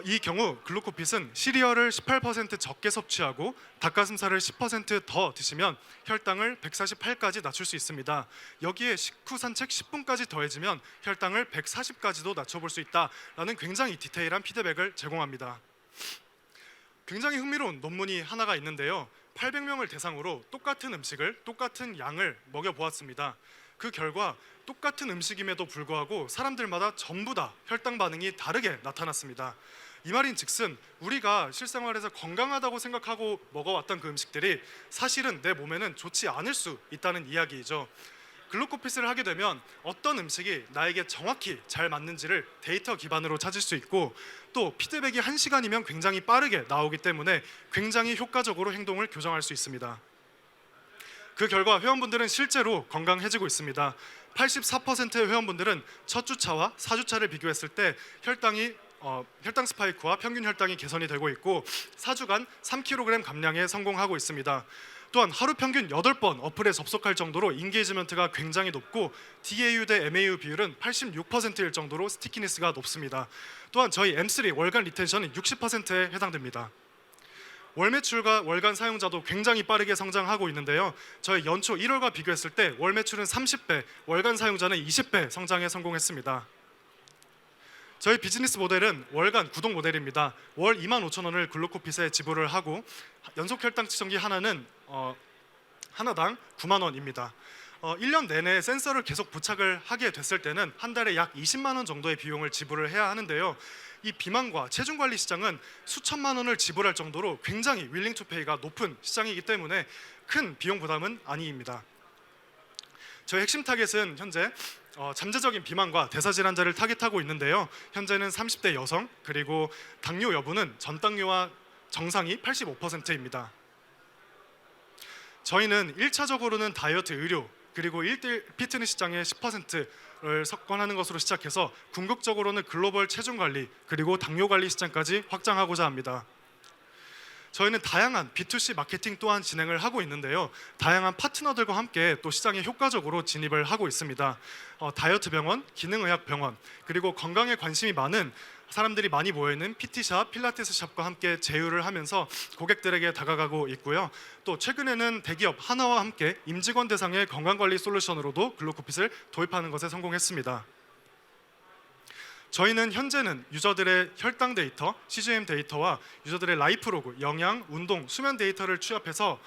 이 경우 글루코핏은 시리얼을 18% 적게 섭취하고 닭가슴살을 10% 더 드시면 혈당을 148까지 낮출 수 있습니다. 여기에 식후 산책 10분까지 더해지면 혈당을 140까지도 낮춰볼 수 있다라는 굉장히 디테일한 피드백을 제공합니다. 굉장히 흥미로운 논문이 하나가 있는데요. 800명을 대상으로 똑같은 음식을 똑같은 양을 먹여보았습니다. 그 결과 똑같은 음식임에도 불구하고 사람들마다 전부 다 혈당 반응이 다르게 나타났습니다. 이 말인즉슨 우리가 실생활에서 건강하다고 생각하고 먹어왔던 그 음식들이 사실은 내 몸에는 좋지 않을 수 있다는 이야기이죠. 글루코핏을 하게 되면 어떤 음식이 나에게 정확히 잘 맞는지를 데이터 기반으로 찾을 수 있고 또 피드백이 1시간이면 굉장히 빠르게 나오기 때문에 굉장히 효과적으로 행동을 교정할 수 있습니다. 그 결과 회원분들은 실제로 건강해지고 있습니다. 84%의 회원분들은 첫 주차와 4주차를 비교했을 때 혈당이 혈당 스파이크와 평균 혈당이 개선이 되고 있고 4주간 3kg 감량에 성공하고 있습니다. 또한 하루 평균 8번 어플에 접속할 정도로 인게이지먼트가 굉장히 높고 DAU 대 MAU 비율은 86%일 정도로 스티키니스가 높습니다. 또한 저희 M3 월간 리텐션은 60%에 해당됩니다. 월 매출과 월간 사용자도 굉장히 빠르게 성장하고 있는데요. 저희 연초 1월과 비교했을 때 월 매출은 30배, 월간 사용자는 20배 성장에 성공했습니다. 저희 비즈니스 모델은 월간 구독 모델입니다. 월 25,000원을 글루코핏에 지불을 하고 연속 혈당 측정기 하나는 하나당 9만 원입니다. 1년 내내 센서를 계속 부착을 하게 됐을 때는 한 달에 약 20만 원 정도의 비용을 지불을 해야 하는데요. 이 비만과 체중 관리 시장은 수천만 원을 지불할 정도로 굉장히 윌링 투 페이가 높은 시장이기 때문에 큰 비용 부담은 아니입니다. 저희 핵심 타겟은 현재 잠재적인 비만과 대사질환자를 타겟하고 있는데요. 현재는 30대 여성 그리고 당뇨 여부는 전당뇨와 정상이 85%입니다. 저희는 1차적으로는 다이어트 의료 그리고 1대1 피트니스 시장의 10%를 석권하는 것으로 시작해서 궁극적으로는 글로벌 체중 관리 그리고 당뇨 관리 시장까지 확장하고자 합니다. 저희는 다양한 B2C 마케팅 또한 진행을 하고 있는데요. 다양한 파트너들과 함께 또 시장에 효과적으로 진입을 하고 있습니다. 다이어트 병원, 기능의학 병원, 그리고 건강에 관심이 많은 사람들이 많이 모여있는 PT샵, 필라테스 샵과 함께 제휴를 하면서 고객들에게 다가가고 있고요. 또 최근에는 대기업 하나와 함께 임직원 대상의 건강관리 솔루션으로도 글루코핏을 도입하는 것에 성공했습니다. 저희는 현재는 유저들의 혈당 데이터, CGM 데이터와 유저들의 라이프 로그, 영양, 운동, 수면 데이터를 취합해서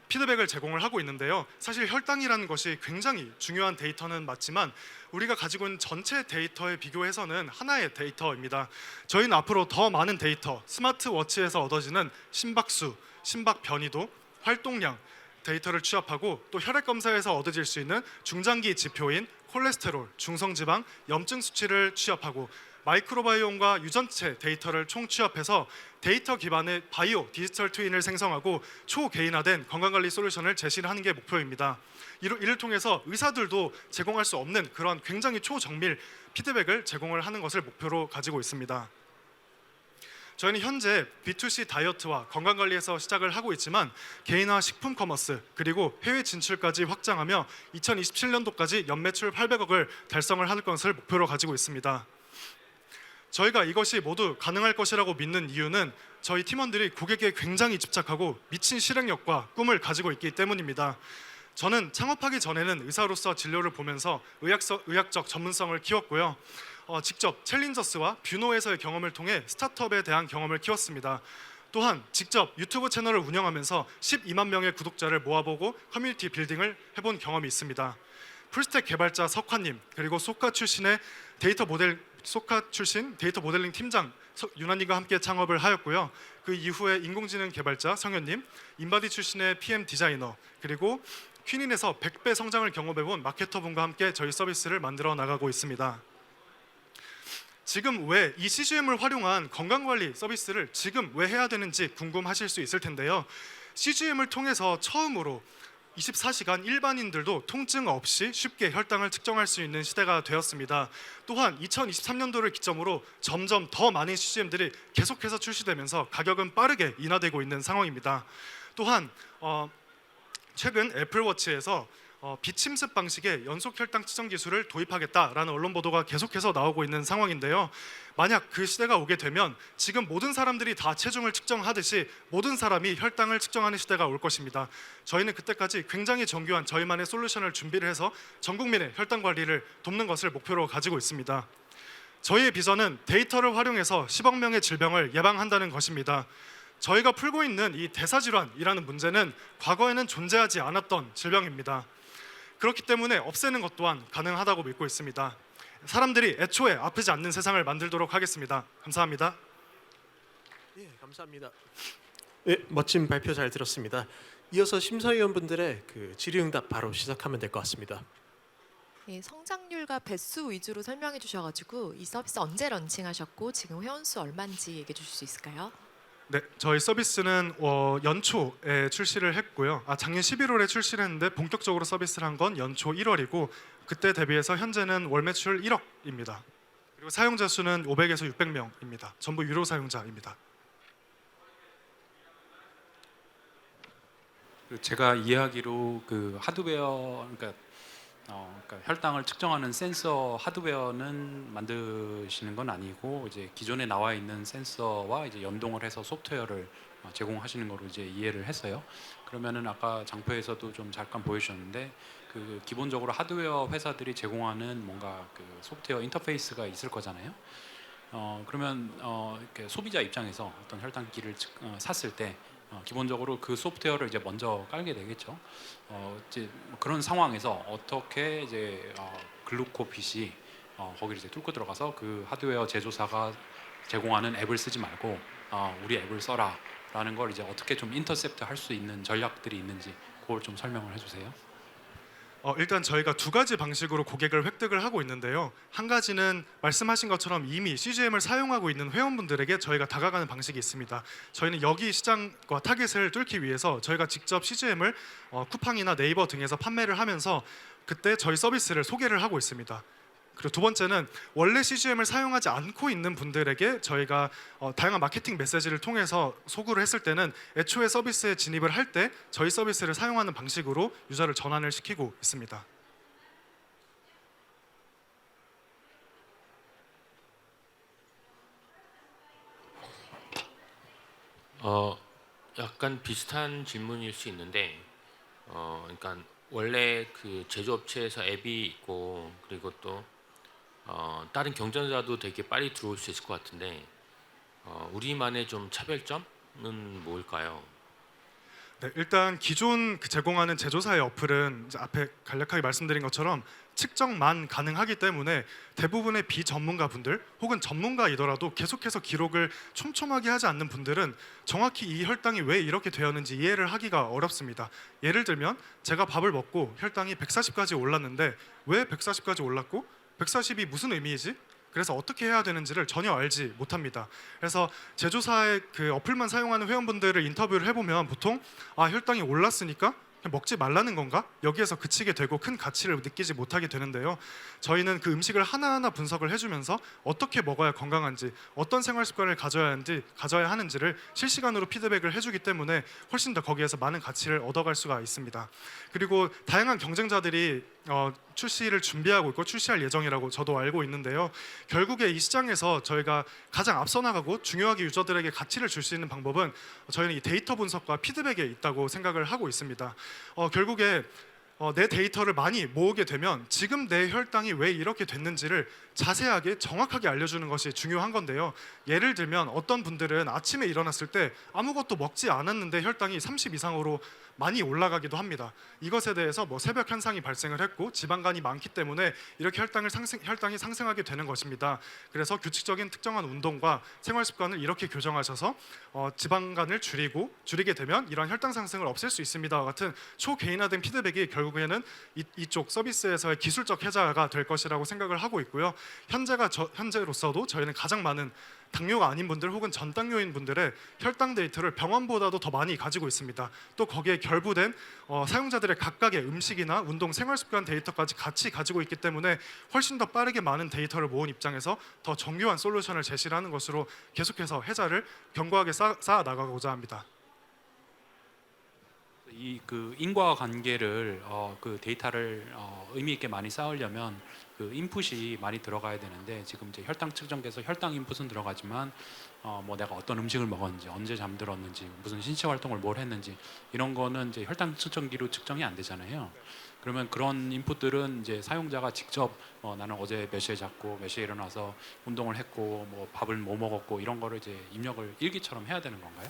피드백을 제공을 하고 있는데요. 사실 혈당이라는 것이 굉장히 중요한 데이터는 맞지만 우리가 가지고 있는 전체 데이터에 비교해서는 하나의 데이터입니다. 저희는 앞으로 더 많은 데이터, 스마트워치에서 얻어지는 심박수, 심박 변이도, 활동량 데이터를 취합하고 또 혈액 검사에서 얻어질 수 있는 중장기 지표인 콜레스테롤, 중성지방, 염증 수치를 취합하고 마이크로바이옴과 유전체 데이터를 총 취합해서 데이터 기반의 바이오 디지털 트윈을 생성하고 초개인화된 건강관리 솔루션을 제시를 하는 게 목표입니다. 이를 통해서 의사들도 제공할 수 없는 그런 굉장히 초정밀 피드백을 제공을 하는 것을 목표로 가지고 있습니다. 저희는 현재 B2C 다이어트와 건강관리에서 시작을 하고 있지만 개인화 식품 커머스 그리고 해외 진출까지 확장하며 2027년도까지 연매출 800억을 달성을 하는 것을 목표로 가지고 있습니다. 저희가 이것이 모두 가능할 것이라고 믿는 이유는 저희 팀원들이 고객에 굉장히 집착하고 미친 실행력과 꿈을 가지고 있기 때문입니다. 저는 창업하기 전에는 의사로서 진료를 보면서 의학적 전문성을 키웠고요. 직접 챌린저스와 뷰노에서의 경험을 통해 스타트업에 대한 경험을 키웠습니다. 또한 직접 유튜브 채널을 운영하면서 12만 명의 구독자를 모아보고 커뮤니티 빌딩을 해본 경험이 있습니다. 풀스택 개발자 석화님 그리고 소카 출신 데이터 모델링 팀장 유나님과 함께 창업을 하였고요. 그 이후에 인공지능 개발자 성현님, 인바디 출신의 PM 디자이너 그리고 퀸인에서 100배 성장을 경험해본 마케터분과 함께 저희 서비스를 만들어 나가고 있습니다. 지금 왜 이 CGM을 활용한 건강관리 서비스를 지금 왜 해야 되는지 궁금하실 수 있을 텐데요. CGM을 통해서 처음으로 24시간 일반인들도 통증 없이 쉽게 혈당을 측정할 수 있는 시대가 되었습니다. 또한 2023년도를 기점으로 점점 더 많은 CGM들이 계속해서 출시되면서 가격은 빠르게 인하되고 있는 상황입니다. 또한 최근 애플워치에서 비침습 방식의 연속 혈당 측정 기술을 도입하겠다라는 언론 보도가 계속해서 나오고 있는 상황인데요. 만약 그 시대가 오게 되면 지금 모든 사람들이 다 체중을 측정하듯이 모든 사람이 혈당을 측정하는 시대가 올 것입니다. 저희는 그때까지 굉장히 정교한 저희만의 솔루션을 준비를 해서 전 국민의 혈당 관리를 돕는 것을 목표로 가지고 있습니다. 저희의 비전은 데이터를 활용해서 10억 명의 질병을 예방한다는 것입니다. 저희가 풀고 있는 이 대사질환이라는 문제는 과거에는 존재하지 않았던 질병입니다. 그렇기 때문에 없애는 것 또한 가능하다고 믿고 있습니다. 사람들이 애초에 아프지 않는 세상을 만들도록 하겠습니다. 감사합니다. 예, 감사합니다. 예, 멋진 발표 잘 들었습니다. 이어서 심사위원분들의 그 질의응답 바로 시작하면 될 것 같습니다. 예, 성장률과 배수 위주로 설명해 주셔가지고 이 서비스 언제 런칭하셨고 지금 회원수 얼마인지 얘기해 주실 수 있을까요? 네, 저희 서비스는 연초에 출시를 했고요. 작년 11월에 출시를 했는데 본격적으로 서비스를 한 건 연초 1월이고 그때 대비해서 현재는 월 매출 1억입니다. 그리고 사용자 수는 500에서 600명입니다. 전부 유료 사용자입니다. 제가 이해하기로 그 하드웨어 그러니까 혈당을 측정하는 센서 하드웨어는 만드시는 건 아니고 이제 기존에 나와 있는 센서와 이제 연동을 해서 소프트웨어를 제공하시는 거로 이제 이해를 했어요. 그러면은 아까 장표에서도 좀 잠깐 보여주셨는데 그 기본적으로 하드웨어 회사들이 제공하는 뭔가 그 소프트웨어 인터페이스가 있을 거잖아요. 그러면 이렇게 소비자 입장에서 어떤 혈당기를 샀을 때 기본적으로 그 소프트웨어를 이제 먼저 깔게 되겠죠. 이제 그런 상황에서 어떻게 이제 글루코핏이 거기를 이제 뚫고 들어가서 그 하드웨어 제조사가 제공하는 앱을 쓰지 말고 우리 앱을 써라라는 걸 이제 어떻게 좀 인터셉트 할 수 있는 전략들이 있는지 그걸 좀 설명을 해주세요. 일단 저희가 두 가지 방식으로 고객을 획득을 하고 있는데요. 한 가지는 말씀하신 것처럼 이미 CGM을 사용하고 있는 회원분들에게 저희가 다가가는 방식이 있습니다. 저희는 여기 시장과 타겟을 뚫기 위해서 저희가 직접 CGM을 쿠팡이나 네이버 등에서 판매를 하면서 그때 저희 서비스를 소개를 하고 있습니다. 그리고 두 번째는 원래 CGM을 사용하지 않고 있는 분들에게 저희가 다양한 마케팅 메시지를 통해서 소구를 했을 때는 애초에 서비스에 진입을 할 때 저희 서비스를 사용하는 방식으로 유저를 전환을 시키고 있습니다. 약간 비슷한 질문일 수 있는데, 그러니까 원래 그 제조업체에서 앱이 있고 그리고 또 다른 경쟁자도 되게 빨리 들어올 수 있을 것 같은데 우리만의 좀 차별점은 뭘까요? 네, 일단 기존 제공하는 제조사의 어플은 이제 앞에 간략하게 말씀드린 것처럼 측정만 가능하기 때문에 대부분의 비전문가 분들 혹은 전문가이더라도 계속해서 기록을 촘촘하게 하지 않는 분들은 정확히 이 혈당이 왜 이렇게 되었는지 이해를 하기가 어렵습니다. 예를 들면 제가 밥을 먹고 혈당이 140까지 올랐는데 왜 140까지 올랐고 140이 무슨 의미이지? 그래서 어떻게 해야 되는지를 전혀 알지 못합니다. 그래서 제조사의 그 어플만 사용하는 회원분들을 인터뷰를 해보면 보통 혈당이 올랐으니까 그냥 먹지 말라는 건가? 여기에서 그치게 되고 큰 가치를 느끼지 못하게 되는데요. 저희는 그 음식을 하나하나 분석을 해주면서 어떻게 먹어야 건강한지, 어떤 생활 습관을 가져야 하는지를 실시간으로 피드백을 해주기 때문에 훨씬 더 거기에서 많은 가치를 얻어갈 수가 있습니다. 그리고 다양한 경쟁자들이 출시를 준비하고 있고 출시할 예정이라고 저도 알고 있는데요. 결국에 이 시장에서 저희가 가장 앞서 나가고 중요하게 유저들에게 가치를 줄 수 있는 방법은 저희는 이 데이터 분석과 피드백에 있다고 생각을 하고 있습니다. 결국에 내 데이터를 많이 모으게 되면 지금 내 혈당이 왜 이렇게 됐는지를 자세하게 정확하게 알려주는 것이 중요한 건데요. 예를 들면 어떤 분들은 아침에 일어났을 때 아무것도 먹지 않았는데 혈당이 30 이상으로 많이 올라가기도 합니다. 이것에 대해서 새벽 현상이 발생을 했고 지방간이 많기 때문에 이렇게 혈당이 상승하게 되는 것입니다. 그래서 규칙적인 특정한 운동과 생활 습관을 이렇게 교정하셔서 지방간을 줄이게 되면 이런 혈당 상승을 없앨 수 있습니다와 같은 초개인화된 피드백이 결국에는 이쪽 서비스에서의 기술적 혜자가 될 것이라고 생각을 하고 있고요. 현재로서도 저희는 가장 많은 당뇨가 아닌 분들 혹은 전당뇨인 분들의 혈당 데이터를 병원보다도 더 많이 가지고 있습니다. 또 거기에 결부된 사용자들의 각각의 음식이나 운동, 생활 습관 데이터까지 같이 가지고 있기 때문에 훨씬 더 빠르게 많은 데이터를 모은 입장에서 더 정교한 솔루션을 제시를 하는 것으로 계속해서 혜자를 견고하게 쌓아 나가고자 합니다. 이 그 인과관계를 그 데이터를 의미 있게 많이 쌓으려면 그 인풋이 많이 들어가야 되는데 지금 이제 혈당 측정기에서 혈당 인풋은 들어가지만 뭐 내가 어떤 음식을 먹었는지 언제 잠들었는지 무슨 신체 활동을 뭘 했는지 이런 거는 이제 혈당 측정기로 측정이 안 되잖아요. 그러면 그런 인풋들은 이제 사용자가 직접 나는 어제 몇 시에 잤고 몇 시에 일어나서 운동을 했고 뭐 밥을 뭐 먹었고 이런 거를 이제 입력을 일기처럼 해야 되는 건가요?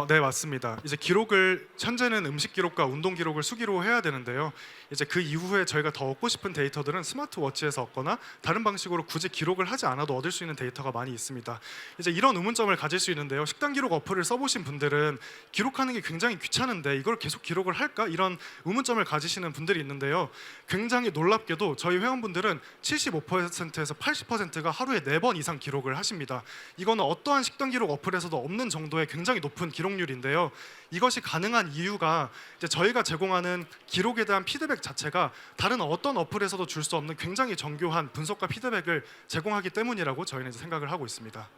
네, 맞습니다. 이제 기록을 현재는 음식 기록과 운동 기록을 수기로 해야 되는데요. 이제 그 이후에 저희가 더 얻고 싶은 데이터들은 스마트워치에서 얻거나 다른 방식으로 굳이 기록을 하지 않아도 얻을 수 있는 데이터가 많이 있습니다. 이제 이런 의문점을 가질 수 있는데요. 식단 기록 어플을 써보신 분들은 기록하는 게 굉장히 귀찮은데 이걸 계속 기록을 할까? 이런 의문점을 가지시는 분들이 있는데요. 굉장히 놀랍게도 저희 회원분들은 75%에서 80%가 하루에 4번 이상 기록을 하십니다. 이거는 어떠한 식단 기록 어플에서도 없는 정도의 굉장히 높은 기록률인데요. 이것이 가능한 이유가 이제 저희가 제공하는 기록에 대한 피드백 자체가 다른 어떤 어플에서도 줄 수 없는 굉장히 정교한 분석과 피드백을 제공하기 때문이라고 저희는 이제 생각을 하고 있습니다.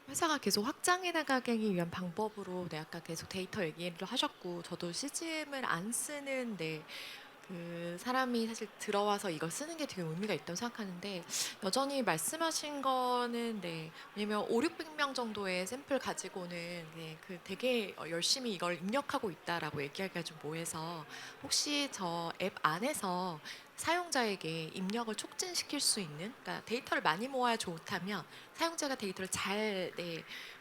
회사가 계속 확장해 나가기 위한 방법으로 아까 계속 데이터 얘기를 하셨고 저도 CGM을 안 쓰는데 그 사람이 사실 들어와서 이걸 쓰는 게 되게 의미가 있다고 생각하는데 여전히 말씀하신 거는 왜냐면 5,600명 정도의 샘플 가지고는 그 되게 열심히 이걸 입력하고 있다라고 얘기하기가 좀 뭐해서 혹시 저 앱 안에서 사용자에게 입력을 촉진시킬 수 있는 그러니까 데이터를 많이 모아야 좋다면 사용자가 데이터를 잘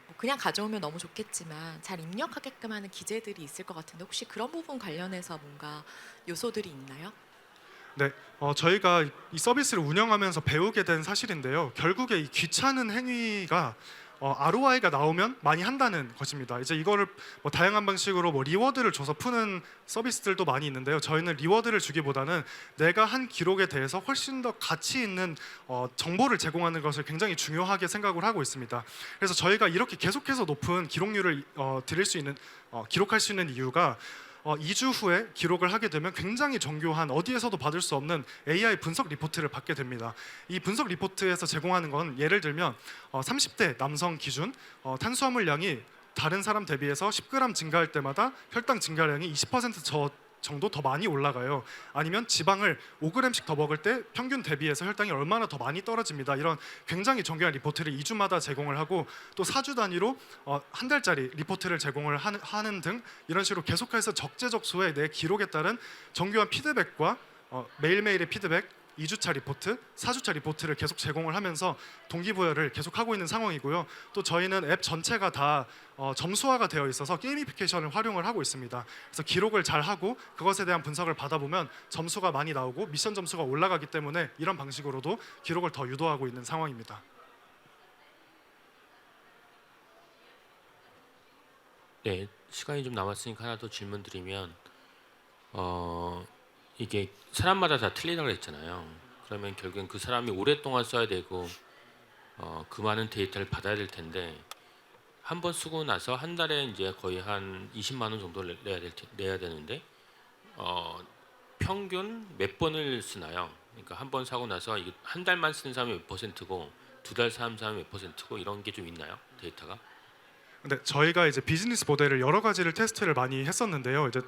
뭐 그냥 가져오면 너무 좋겠지만 잘 입력하게끔 하는 기재들이 있을 것 같은데 혹시 그런 부분 관련해서 뭔가 요소들이 있나요? 네, 저희가 이 서비스를 운영하면서 배우게 된 사실인데요. 결국에 이 귀찮은 행위가 ROI가 나오면 많이 한다는 것입니다. 이제 이거를 뭐 다양한 방식으로 뭐 리워드를 줘서 푸는 서비스들도 많이 있는데요. 저희는 리워드를 주기보다는 내가 한 기록에 대해서 훨씬 더 가치 있는 정보를 제공하는 것을 굉장히 중요하게 생각을 하고 있습니다. 그래서 저희가 이렇게 계속해서 높은 기록률을 드릴 수 있는 기록할 수 있는 이유가 2주 후에 기록을 하게 되면 굉장히 정교한 어디에서도 받을 수 없는 AI 분석 리포트를 받게 됩니다. 이 분석 리포트에서 제공하는 건 예를 들면 30대 남성 기준 탄수화물량이 다른 사람 대비해서 10g 증가할 때마다 혈당 증가량이 20% 정도 더 많이 올라가요. 아니면 지방을 5g씩 더 먹을 때 평균 대비해서 혈당이 얼마나 더 많이 떨어집니다. 이런 굉장히 정교한 리포트를 2주마다 제공을 하고 또 4주 단위로 한 달짜리 리포트를 제공을 하는 등 이런 식으로 계속해서 적재적소에 내 기록에 따른 정교한 피드백과 매일매일의 피드백 2주차 리포트, 4주차 리포트를 계속 제공을 하면서 동기부여를 계속하고 있는 상황이고요. 또 저희는 앱 전체가 다 점수화가 되어 있어서 게이미피케이션을 활용을 하고 있습니다. 그래서 기록을 잘 하고 그것에 대한 분석을 받아보면 점수가 많이 나오고 미션 점수가 올라가기 때문에 이런 방식으로도 기록을 더 유도하고 있는 상황입니다. 네, 시간이 좀 남았으니까 하나 더 질문 드리면 이게 사람마다 다 틀리다고 했잖아요. 그러면 결국엔 그 사람이 오랫동안 써야 되고 그 많은 데이터를 받아야 될 텐데 한 번 쓰고 나서 한 달에 이제 거의 한 20만 원 정도를 내야 되는데 평균 몇 번을 쓰나요? 그러니까 한 번 사고 나서 한 달만 쓰는 사람이 몇 퍼센트고 두 달 사는 사람이 몇 퍼센트고 이런 게 좀 있나요? 데이터가? 근데 저희가 이제 비즈니스 모델을 여러 가지를 테스트를 많이 했었는데요. 이제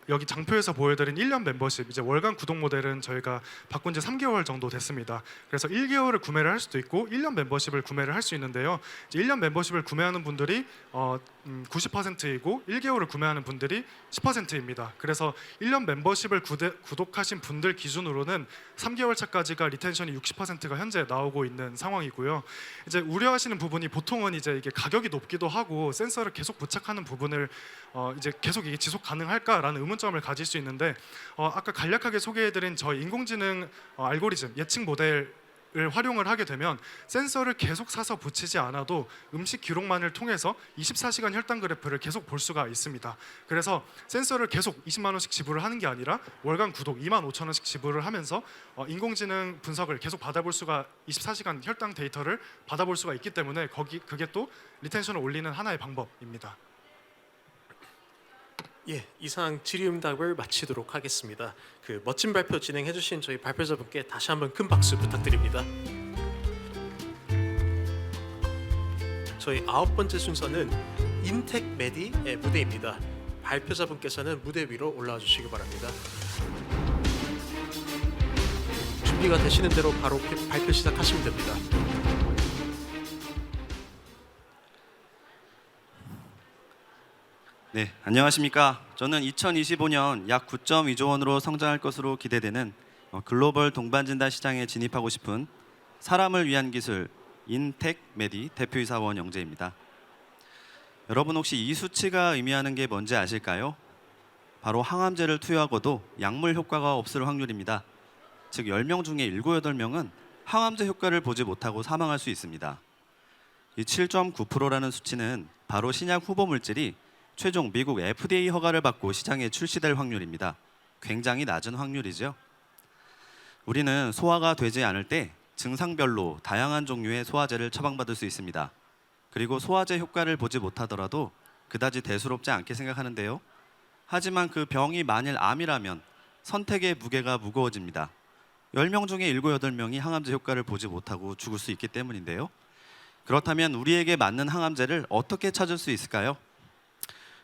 여기 장표에서 보여드린 1년 멤버십, 이제 월간 구독 모델은 저희가 바꾼 지 3개월 정도 됐습니다. 그래서 1개월을 구매를 할 수도 있고 1년 멤버십을 구매를 할 수 있는데요. 이제 1년 멤버십을 구매하는 분들이 90%이고 1개월을 구매하는 분들이 10%입니다. 그래서 1년 멤버십을 구독하신 분들 기준으로는 3개월 차까지가 리텐션이 60%가 현재 나오고 있는 상황이고요. 이제 우려하시는 부분이 보통은 이제 이게 가격이 높기도 하고 센서를 계속 부착하는 부분을 이제 계속 이게 지속 가능할까라는 의문점을 가질 수 있는데 아까 간략하게 소개해드린 저희 인공지능 알고리즘 예측 모델을 활용을 하게 되면 센서를 계속 사서 붙이지 않아도 음식 기록만을 통해서 24시간 혈당 그래프를 계속 볼 수가 있습니다. 그래서 센서를 계속 20만 원씩 지불을 하는 게 아니라 월간 구독 25,000원씩 지불을 하면서 인공지능 분석을 계속 받아볼 수가 24시간 혈당 데이터를 받아볼 수가 있기 때문에 그게 또 리텐션을 올리는 하나의 방법입니다. 예, 이상 질의응답을 마치도록 하겠습니다. 그 멋진 발표 진행해주신 저희 발표자분께 다시 한번 큰 박수 부탁드립니다. 저희 9번째 순서는 인텍 메디의 무대입니다. 발표자분께서는 무대 위로 올라와 주시기 바랍니다. 준비가 되시는 대로 바로 발표 시작하시면 됩니다. 네, 안녕하십니까. 저는 2025년 약 9.2조 원으로 성장할 것으로 기대되는 글로벌 동반진단 시장에 진입하고 싶은 사람을 위한 기술 인텍 메디 대표이사 원영재입니다. 여러분 혹시 이 수치가 의미하는 게 뭔지 아실까요? 바로 항암제를 투여하고도 약물 효과가 없을 확률입니다. 즉 10명 중에 7, 8명은 항암제 효과를 보지 못하고 사망할 수 있습니다. 이 7.9%라는 수치는 바로 신약 후보 물질이 최종 미국 FDA 허가를 받고 시장에 출시될 확률입니다. 굉장히 낮은 확률이죠. 우리는 소화가 되지 않을 때 증상별로 다양한 종류의 소화제를 처방받을 수 있습니다. 그리고 소화제 효과를 보지 못하더라도 그다지 대수롭지 않게 생각하는데요. 하지만 그 병이 만일 암이라면 선택의 무게가 무거워집니다. 10명 중에 7, 8명이 항암제 효과를 보지 못하고 죽을 수 있기 때문인데요. 그렇다면 우리에게 맞는 항암제를 어떻게 찾을 수 있을까요?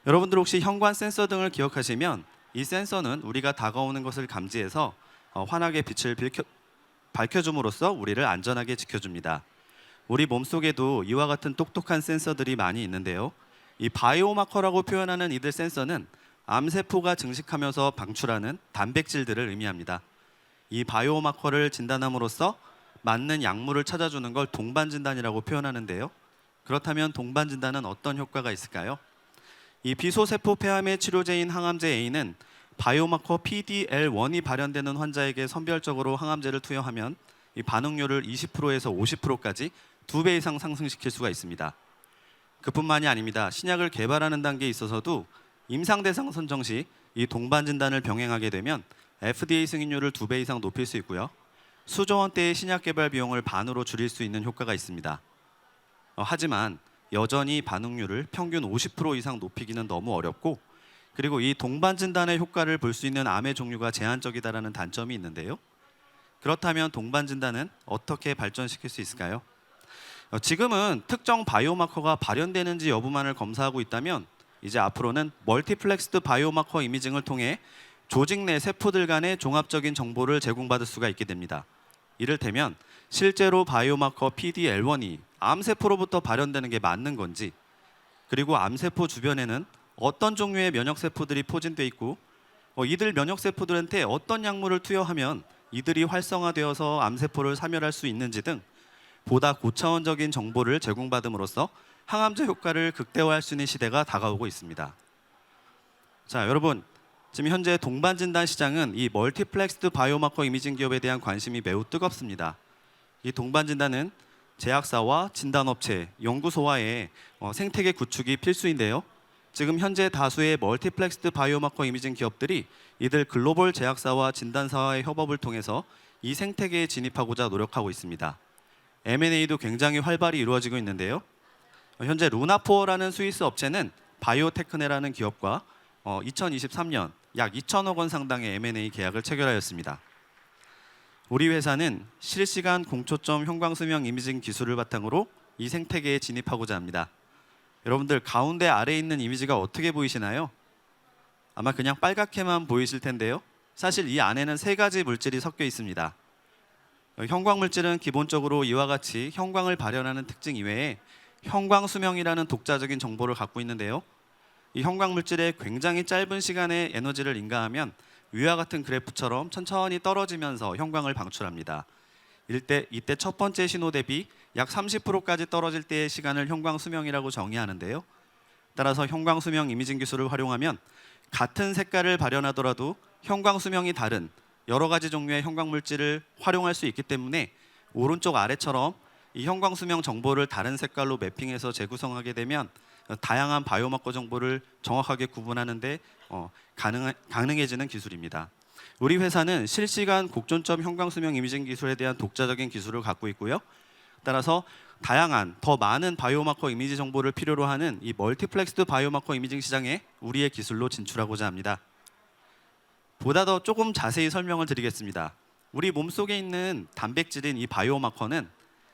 여러분들 혹시 현관 센서 등을 기억하시면 이 센서는 우리가 다가오는 것을 감지해서 환하게 빛을 밝혀줌으로써 우리를 안전하게 지켜줍니다. 우리 몸속에도 이와 같은 똑똑한 센서들이 많이 있는데요. 이 바이오마커라고 표현하는 이들 센서는 암세포가 증식하면서 방출하는 단백질들을 의미합니다. 이 바이오마커를 진단함으로써 맞는 약물을 찾아주는 걸 동반진단이라고 표현하는데요. 그렇다면 동반진단은 어떤 효과가 있을까요? 이 비소세포 폐암의 치료제인 항암제 A는 바이오마커 PD-L1이 발현되는 환자에게 선별적으로 항암제를 투여하면 이 반응률을 20%에서 50%까지 2배 이상 상승시킬 수가 있습니다. 그뿐만이 아닙니다. 신약을 개발하는 단계에 있어서도 임상 대상 선정 시 이 동반 진단을 병행하게 되면 FDA 승인율을 2배 이상 높일 수 있고요. 수조 원대의 신약 개발 비용을 반으로 줄일 수 있는 효과가 있습니다. 하지만 여전히 반응률을 평균 50% 이상 높이기는 너무 어렵고, 그리고 이 동반 진단의 효과를 볼 수 있는 암의 종류가 제한적이다라는 단점이 있는데요. 그렇다면 동반 진단은 어떻게 발전시킬 수 있을까요? 지금은 특정 바이오마커가 발현되는지 여부만을 검사하고 있다면 이제 앞으로는 멀티플렉스드 바이오마커 이미징을 통해 조직 내 세포들 간의 종합적인 정보를 제공받을 수가 있게 됩니다. 이를테면 실제로 바이오마커 PD-L1이 암세포로부터 발현되는 게 맞는 건지, 그리고 암세포 주변에는 어떤 종류의 면역세포들이 포진돼 있고 이들 면역세포들한테 어떤 약물을 투여하면 이들이 활성화되어서 암세포를 사멸할 수 있는지 등 보다 고차원적인 정보를 제공받음으로써 항암제 효과를 극대화할 수 있는 시대가 다가오고 있습니다. 자, 여러분, 지금 현재 동반진단 시장은 이 멀티플렉스드 바이오마커 이미징 기업에 대한 관심이 매우 뜨겁습니다. 이 동반진단은 제약사와 진단업체, 연구소와의 생태계 구축이 필수인데요. 지금 현재 다수의 멀티플렉스드 바이오마커 이미징 기업들이 이들 글로벌 제약사와 진단사와의 협업을 통해서 이 생태계에 진입하고자 노력하고 있습니다. M&A도 굉장히 활발히 이루어지고 있는데요. 현재 루나포어라는 스위스 업체는 바이오테크네라는 기업과 2023년 약 2천억 원 상당의 M&A 계약을 체결하였습니다. 우리 회사는 실시간 공초점 형광수명 이미징 기술을 바탕으로 이 생태계에 진입하고자 합니다. 여러분들 가운데 아래에 있는 이미지가 어떻게 보이시나요? 아마 그냥 빨갛게만 보이실 텐데요. 사실 이 안에는 3가지 물질이 섞여 있습니다. 형광 물질은 기본적으로 이와 같이 형광을 발현하는 특징 이외에 형광수명이라는 독자적인 정보를 갖고 있는데요. 이 형광 물질에 굉장히 짧은 시간에 에너지를 인가하면 위와 같은 그래프처럼 천천히 떨어지면서 형광을 방출합니다. 이때 첫 번째 신호 대비 약 30%까지 떨어질 때의 시간을 형광수명이라고 정의하는데요. 따라서 형광수명 이미징 기술을 활용하면 같은 색깔을 발현하더라도 형광수명이 다른 여러 가지 종류의 형광 물질을 활용할 수 있기 때문에 오른쪽 아래처럼 이 형광수명 정보를 다른 색깔로 매핑해서 재구성하게 되면 다양한 바이오마커 정보를 정확하게 구분하는 데 가능해지는 기술입니다. 우리 회사는 실시간 곡존점 형광수명 이미징 기술에 대한 독자적인 기술을 갖고 있고요. 따라서 다양한 더 많은 바이오마커 이미지 정보를 필요로 하는 이 멀티플렉스드 바이오마커 이미징 시장에 우리의 기술로 진출하고자 합니다. 보다 더 조금 자세히 설명을 드리겠습니다. 우리 몸속에 있는 단백질인 이 바이오마커는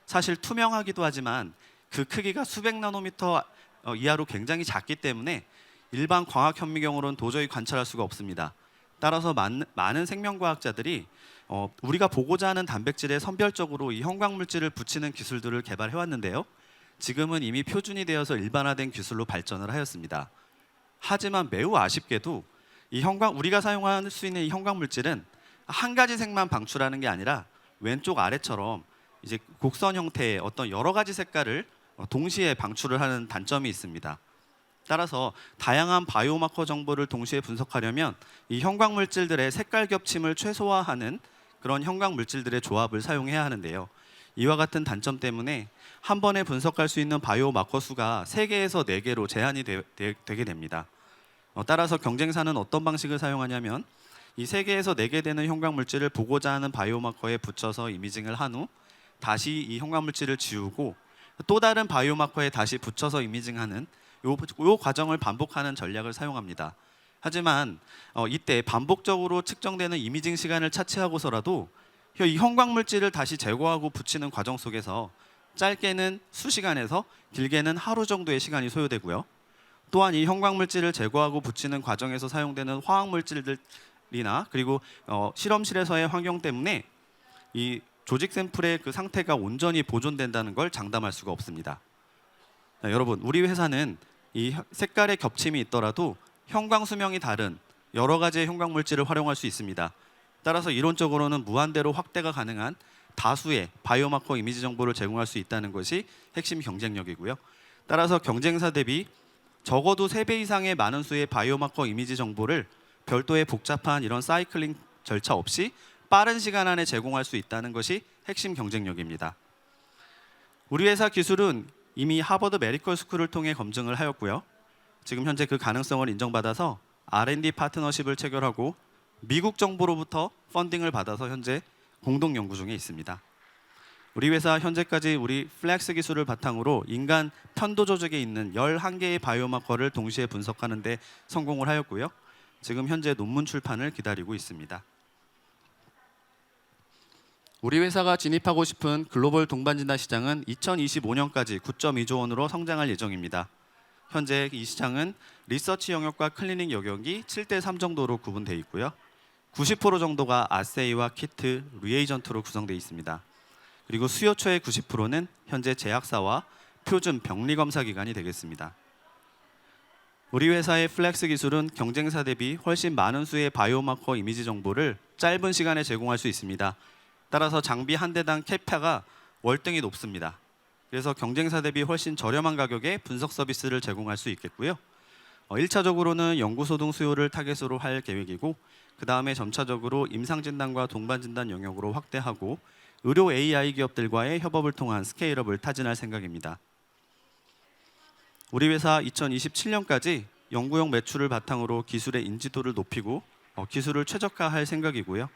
사실 투명하기도 하지만 그 크기가 수백 나노미터 이하로 굉장히 작기 때문에 일반 광학 현미경으로는 도저히 관찰할 수가 없습니다. 따라서 많은 생명과학자들이 우리가 보고자 하는 단백질에 선별적으로 이 형광 물질을 붙이는 기술들을 개발해 왔는데요. 지금은 이미 표준이 되어서 일반화된 기술로 발전을 하였습니다. 하지만 매우 아쉽게도 이 우리가 사용할 수 있는 이 형광 물질은 한 가지 색만 방출하는 게 아니라 왼쪽 아래처럼 이제 곡선 형태의 어떤 여러 가지 색깔을 동시에 방출을 하는 단점이 있습니다. 따라서 다양한 바이오마커 정보를 동시에 분석하려면 이 형광 물질들의 색깔 겹침을 최소화하는 그런 형광 물질들의 조합을 사용해야 하는데요. 이와 같은 단점 때문에 한 번에 분석할 수 있는 바이오마커 수가 3개에서 4개로 제한이 되게 됩니다. 따라서 경쟁사는 어떤 방식을 사용하냐면 이 3개에서 4개 되는 형광 물질을 보고자 하는 바이오마커에 붙여서 이미징을 한 후 다시 이 형광 물질을 지우고 또 다른 바이오마커에 다시 붙여서 이미징하는 요 과정을 반복하는 전략을 사용합니다. 하지만 이때 반복적으로 측정되는 이미징 시간을 차치하고서라도 이 형광 물질을 다시 제거하고 붙이는 과정 속에서 짧게는 수시간에서 길게는 하루 정도의 시간이 소요되고요. 또한 이 형광 물질을 제거하고 붙이는 과정에서 사용되는 화학 물질들이나 그리고 실험실에서의 환경 때문에 이 조직 샘플의 그 상태가 온전히 보존된다는 걸 장담할 수가 없습니다. 여러분, 우리 회사는 이 색깔의 겹침이 있더라도 형광 수명이 다른 여러 가지의 형광 물질을 활용할 수 있습니다. 따라서 이론적으로는 무한대로 확대가 가능한 다수의 바이오마커 이미지 정보를 제공할 수 있다는 것이 핵심 경쟁력이고요. 따라서 경쟁사 대비 적어도 3배 이상의 많은 수의 바이오마커 이미지 정보를 별도의 복잡한 이런 사이클링 절차 없이 빠른 시간 안에 제공할 수 있다는 것이 핵심 경쟁력입니다. 우리 회사 기술은 이미 하버드 메디컬 스쿨을 통해 검증을 하였고요. 지금 현재 그 가능성을 인정받아서 R&D 파트너십을 체결하고 미국 정부로부터 펀딩을 받아서 현재 공동 연구 중에 있습니다. 우리 회사 현재까지 우리 플렉스 기술을 바탕으로 인간 편도 조직에 있는 11개의 바이오마커를 동시에 분석하는 데 성공을 하였고요. 지금 현재 논문 출판을 기다리고 있습니다. 우리 회사가 진입하고 싶은 글로벌 동반진단 시장은 2025년까지 9.2조 원으로 성장할 예정입니다. 현재 이 시장은 리서치 영역과 클리닉 영역이 7대3 정도로 구분되어 있고요. 90% 정도가 아세이와 키트, 리에이전트로 구성되어 있습니다. 그리고 수요처의 90%는 현재 제약사와 표준 병리 검사 기관이 되겠습니다. 우리 회사의 플렉스 기술은 경쟁사 대비 훨씬 많은 수의 바이오마커 이미지 정보를 짧은 시간에 제공할 수 있습니다. 따라서 장비 한 대당 캐파가 월등히 높습니다. 그래서 경쟁사 대비 훨씬 저렴한 가격에 분석 서비스를 제공할 수 있겠고요. 1차적으로는 연구소 등 수요를 타겟으로 할 계획이고 그 다음에 점차적으로 임상진단과 동반진단 영역으로 확대하고 의료 AI 기업들과의 협업을 통한 스케일업을 타진할 생각입니다. 우리 회사 2027년까지 연구용 매출을 바탕으로 기술의 인지도를 높이고 기술을 최적화할 생각이고요.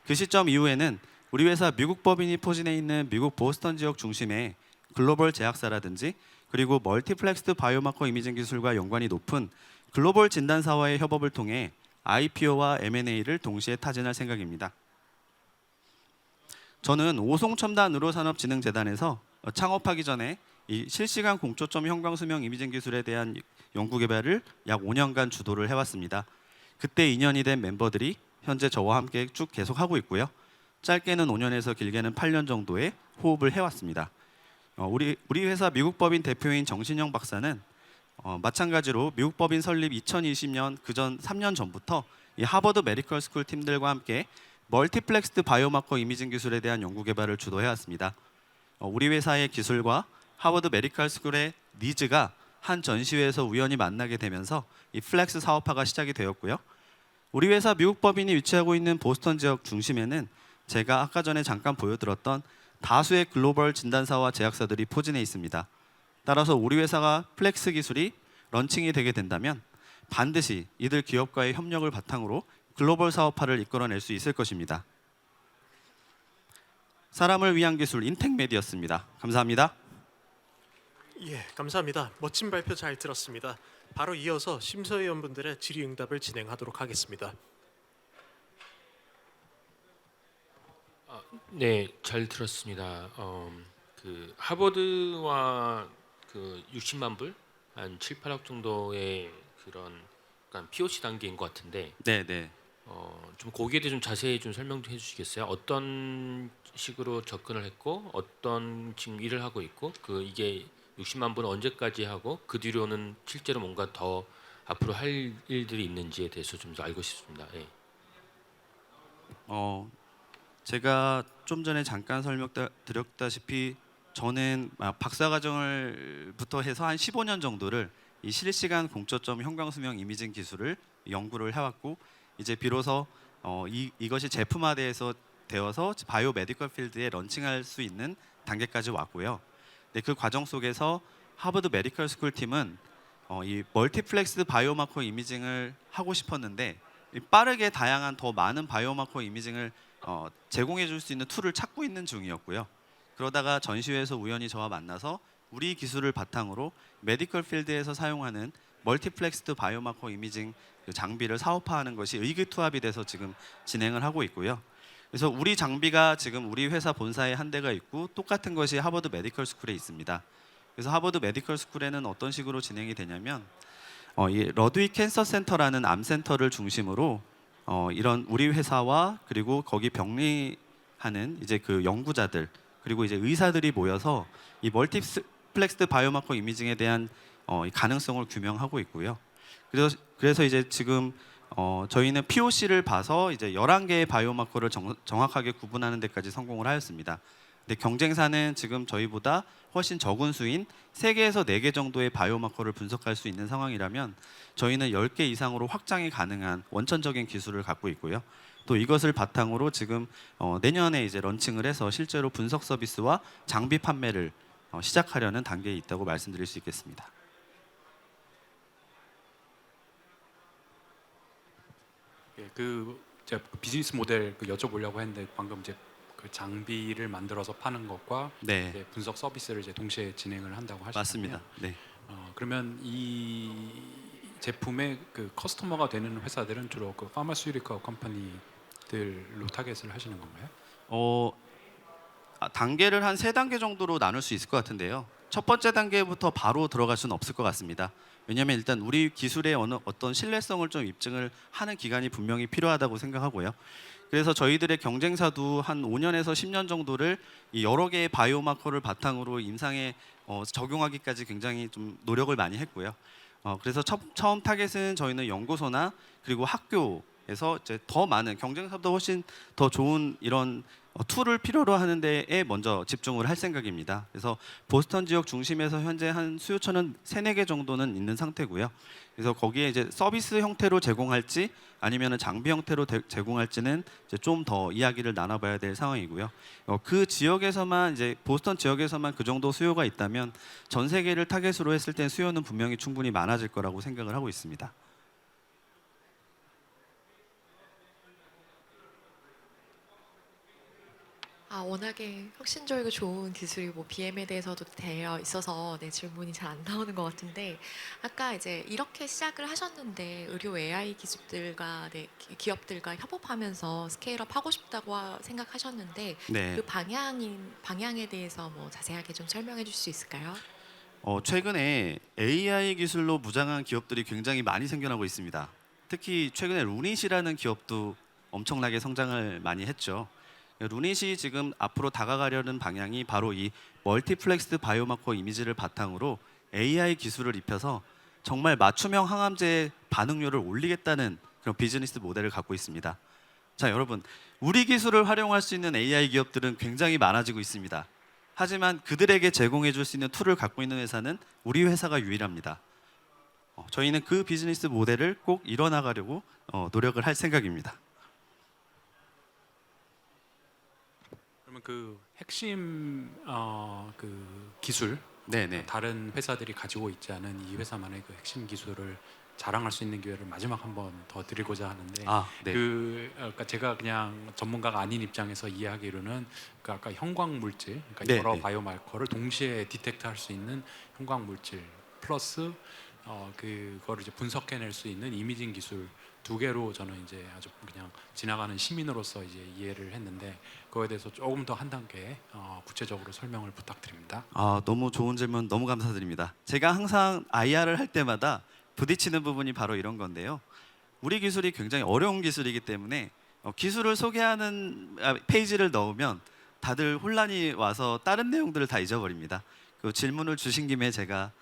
그 시점 이후에는 우리 회사 미국 법인이 포진해 있는 미국 보스턴 지역 중심의 글로벌 제약사라든지 그리고 멀티플렉스드 바이오마커 이미징 기술과 연관이 높은 글로벌 진단사와의 협업을 통해 IPO와 M&A를 동시에 타진할 생각입니다. 저는 오송첨단의료산업진흥재단에서 창업하기 전에 이 실시간 공초점 형광수명 이미징 기술에 대한 연구 개발을 약 5년간 주도를 해왔습니다. 그때 인연이 된 멤버들이 현재 저와 함께 쭉 계속하고 있고요. 짧게는 5년에서 길게는 8년 정도의 호흡을 해왔습니다. 우리 회사 미국 법인 대표인 정신영 박사는 마찬가지로 미국 법인 설립 2020년 그전 3년 전부터 이 하버드 메디컬 스쿨 팀들과 함께 멀티플렉스드 바이오마커 이미징 기술에 대한 연구 개발을 주도해왔습니다. 우리 회사의 기술과 하버드 메디컬 스쿨의 니즈가 한 전시회에서 우연히 만나게 되면서 이 플렉스 사업화가 시작이 되었고요. 우리 회사 미국 법인이 위치하고 있는 보스턴 지역 중심에는 제가 아까 전에 잠깐 보여드렸던 다수의 글로벌 진단사와 제약사들이 포진해 있습니다. 따라서 우리 회사가 플렉스 기술이 런칭이 되게 된다면 반드시 이들 기업과의 협력을 바탕으로 글로벌 사업화를 이끌어낼 수 있을 것입니다. 사람을 위한 기술 인텍메디였습니다. 감사합니다. 예, 감사합니다. 멋진 발표 잘 들었습니다. 바로 이어서 심사위원분들의 질의응답을 진행하도록 하겠습니다. 네, 잘 들었습니다. 그 하버드와 그 60만 불, 한 7, 8억 정도의 그런 약간 POC 단계인 것 같은데, 네. 좀 거기에 대해 좀 자세히 좀 설명 좀 해주시겠어요? 어떤 식으로 접근을 했고, 어떤 지금 일을 하고 있고, 그 이게 60만 불은 언제까지 하고, 그 뒤로는 실제로 뭔가 더 앞으로 할 일들이 있는지에 대해서 좀 더 알고 싶습니다. 예. 제가 좀 전에 잠깐 설명드렸다시피 저는 박사과정을부터 해서 한 15년 정도를 이 실시간 공초점 형광수명 이미징 기술을 연구를 해왔고 이제 비로소 이것이 제품화되어서 바이오 메디컬 필드에 런칭할 수 있는 단계까지 왔고요. 네, 그 과정 속에서 하버드 메디컬 스쿨 팀은 이 멀티플렉스드 바이오마커 이미징을 하고 싶었는데 빠르게 다양한 더 많은 바이오마커 이미징을 제공해 줄 수 있는 툴을 찾고 있는 중이었고요. 그러다가 전시회에서 우연히 저와 만나서 우리 기술을 바탕으로 메디컬 필드에서 사용하는 멀티플렉스드 바이오마커 이미징 그 장비를 사업화하는 것이 의기투합이 돼서 지금 진행을 하고 있고요. 그래서 우리 장비가 지금 우리 회사 본사에 한 대가 있고 똑같은 것이 하버드 메디컬 스쿨에 있습니다. 그래서 하버드 메디컬 스쿨에는 어떤 식으로 진행이 되냐면 이 러드윅 캔서 센터라는 암 센터를 중심으로 이런 우리 회사와 그리고 거기 병리하는 이제 그 연구자들 그리고 이제 의사들이 모여서 이 멀티플렉스드 바이오마커 이미징에 대한 이 가능성을 규명하고 있고요. 그래서 이제 지금 저희는 POC를 봐서 이제 11개의 바이오마커를 정확하게 구분하는 데까지 성공을 하였습니다. 근데 경쟁사는 지금 저희보다 훨씬 적은 수인 3개에서 4개 정도의 바이오마커를 분석할 수 있는 상황이라면 저희는 10개 이상으로 확장이 가능한 원천적인 기술을 갖고 있고요. 또 이것을 바탕으로 지금 내년에 이제 런칭을 해서 실제로 분석 서비스와 장비 판매를 시작하려는 단계에 있다고 말씀드릴 수 있겠습니다. 예, 그 제가 비즈니스 모델 여쭤보려고 했는데 방금 이제 그 장비를 만들어서 파는 것과 네, 이제 분석 서비스를 이제 동시에 진행을 한다고 하셨잖아요. 맞습니다. 네. 그러면 이 제품의 그 커스터머가 되는 회사들은 주로 그 파마스유티컬 컴퍼니들로 타겟을 하시는 건가요? 단계를 한 3단계 정도로 나눌 수 있을 것 같은데요. 첫 번째 단계부터 바로 들어갈 수는 없을 것 같습니다. 왜냐하면 일단 우리 기술의 어떤 신뢰성을 좀 입증을 하는 기간이 분명히 필요하다고 생각하고요. 그래서 저희들의 경쟁사도 한 5년에서 10년 정도를 이 여러 개의 바이오마커를 바탕으로 임상에 적용하기까지 굉장히 좀 노력을 많이 했고요. 그래서 처음 타겟은 저희는 연구소나 그리고 학교에서 이제 더 많은 경쟁사보다 훨씬 더 좋은 이런 툴을 필요로 하는 데에 먼저 집중을 할 생각입니다. 그래서 보스턴 지역 중심에서 현재 한 수요처는 3-4개 정도는 있는 상태고요. 그래서 거기에 이제 서비스 형태로 제공할지 아니면은 장비 형태로 제공할지는 이제 좀 더 이야기를 나눠봐야 될 상황이고요. 그 지역에서만 이제 보스턴 지역에서만 그 정도 수요가 있다면 전 세계를 타겟으로 했을 땐 수요는 분명히 충분히 많아질 거라고 생각을 하고 있습니다. 워낙에 혁신적이고 좋은 기술이 뭐 BM에 대해서도 되어 있어서 질문이 잘 안 나오는 것 같은데 아까 이제 이렇게 시작을 하셨는데 의료 AI 기술들과 기업들과 협업하면서 스케일업 하고 싶다고 생각하셨는데 네. 그 방향에 대해서 뭐 자세하게 좀 설명해 줄 수 있을까요? 최근에 AI 기술로 무장한 기업들이 굉장히 많이 생겨나고 있습니다. 특히 최근에 루닛이라는 기업도 엄청나게 성장을 많이 했죠. 루닛이 지금 앞으로 다가가려는 방향이 바로 이 멀티플렉스드 바이오마커 이미지를 바탕으로 AI 기술을 입혀서 정말 맞춤형 항암제의 반응률을 올리겠다는 그런 비즈니스 모델을 갖고 있습니다. 자, 여러분, 우리 기술을 활용할 수 있는 AI 기업들은 굉장히 많아지고 있습니다. 하지만 그들에게 제공해 줄 수 있는 툴을 갖고 있는 회사는 우리 회사가 유일합니다. 저희는 그 비즈니스 모델을 꼭 이뤄나가려고 노력을 할 생각입니다. 그러면 그 핵심 그 기술 네네. 다른 회사들이 가지고 있지 않은 이 회사만의 그 핵심 기술을 자랑할 수 있는 기회를 마지막 한번 더 드리고자 하는데 네. 그러니까 제가 그냥 전문가가 아닌 입장에서 이해하기로는 그 아까 형광 물질, 그러니까 네, 여러 네. 바이오마커를 동시에 디텍트할 수 있는 형광 물질 플러스 그거를 이제 분석해낼 수 있는 이미징 기술 2개로 저는 이제 아주 그냥 지나가는 시민으로서 이제 이해를 했는데 그거에 대해서 조금 더 한 단계 구체적으로 설명을 부탁드립니다. 너무 좋은 질문 너무 감사드립니다. 제가 항상 IR을 할 때마다 부딪히는 부분이 바로 이런 건데요. 우리 기술이 굉장히 어려운 기술이기 때문에 기술을 소개하는 페이지를 넣으면 다들 혼란이 와서 다른 내용들을 다 잊어버립니다. 그 질문을 주신 김에 제가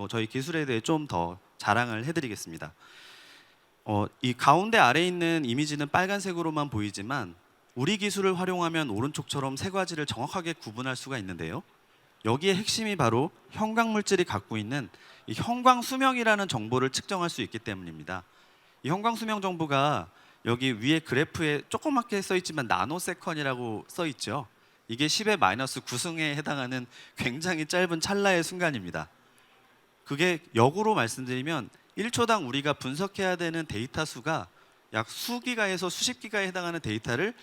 저희 기술에 대해 좀 더 자랑을 해드리겠습니다. 이 가운데 아래에 있는 이미지는 빨간색으로만 보이지만 우리 기술을 활용하면 오른쪽처럼 3가지를 정확하게 구분할 수가 있는데요. 여기에 핵심이 바로 형광 물질이 갖고 있는 이 형광 수명이라는 정보를 측정할 수 있기 때문입니다. 이 형광 수명 정보가 여기 위에 그래프에 조그맣게 써 있지만 나노세컨이라고 써 있죠. 이게 10의 마이너스 9승에 해당하는 굉장히 짧은 찰나의 순간입니다. 그게 역으로 말씀드리면 1초당 우리가 분석해야 되는 데이터 수가 약 수기가에서 수십 기가에 해당하는 데이터를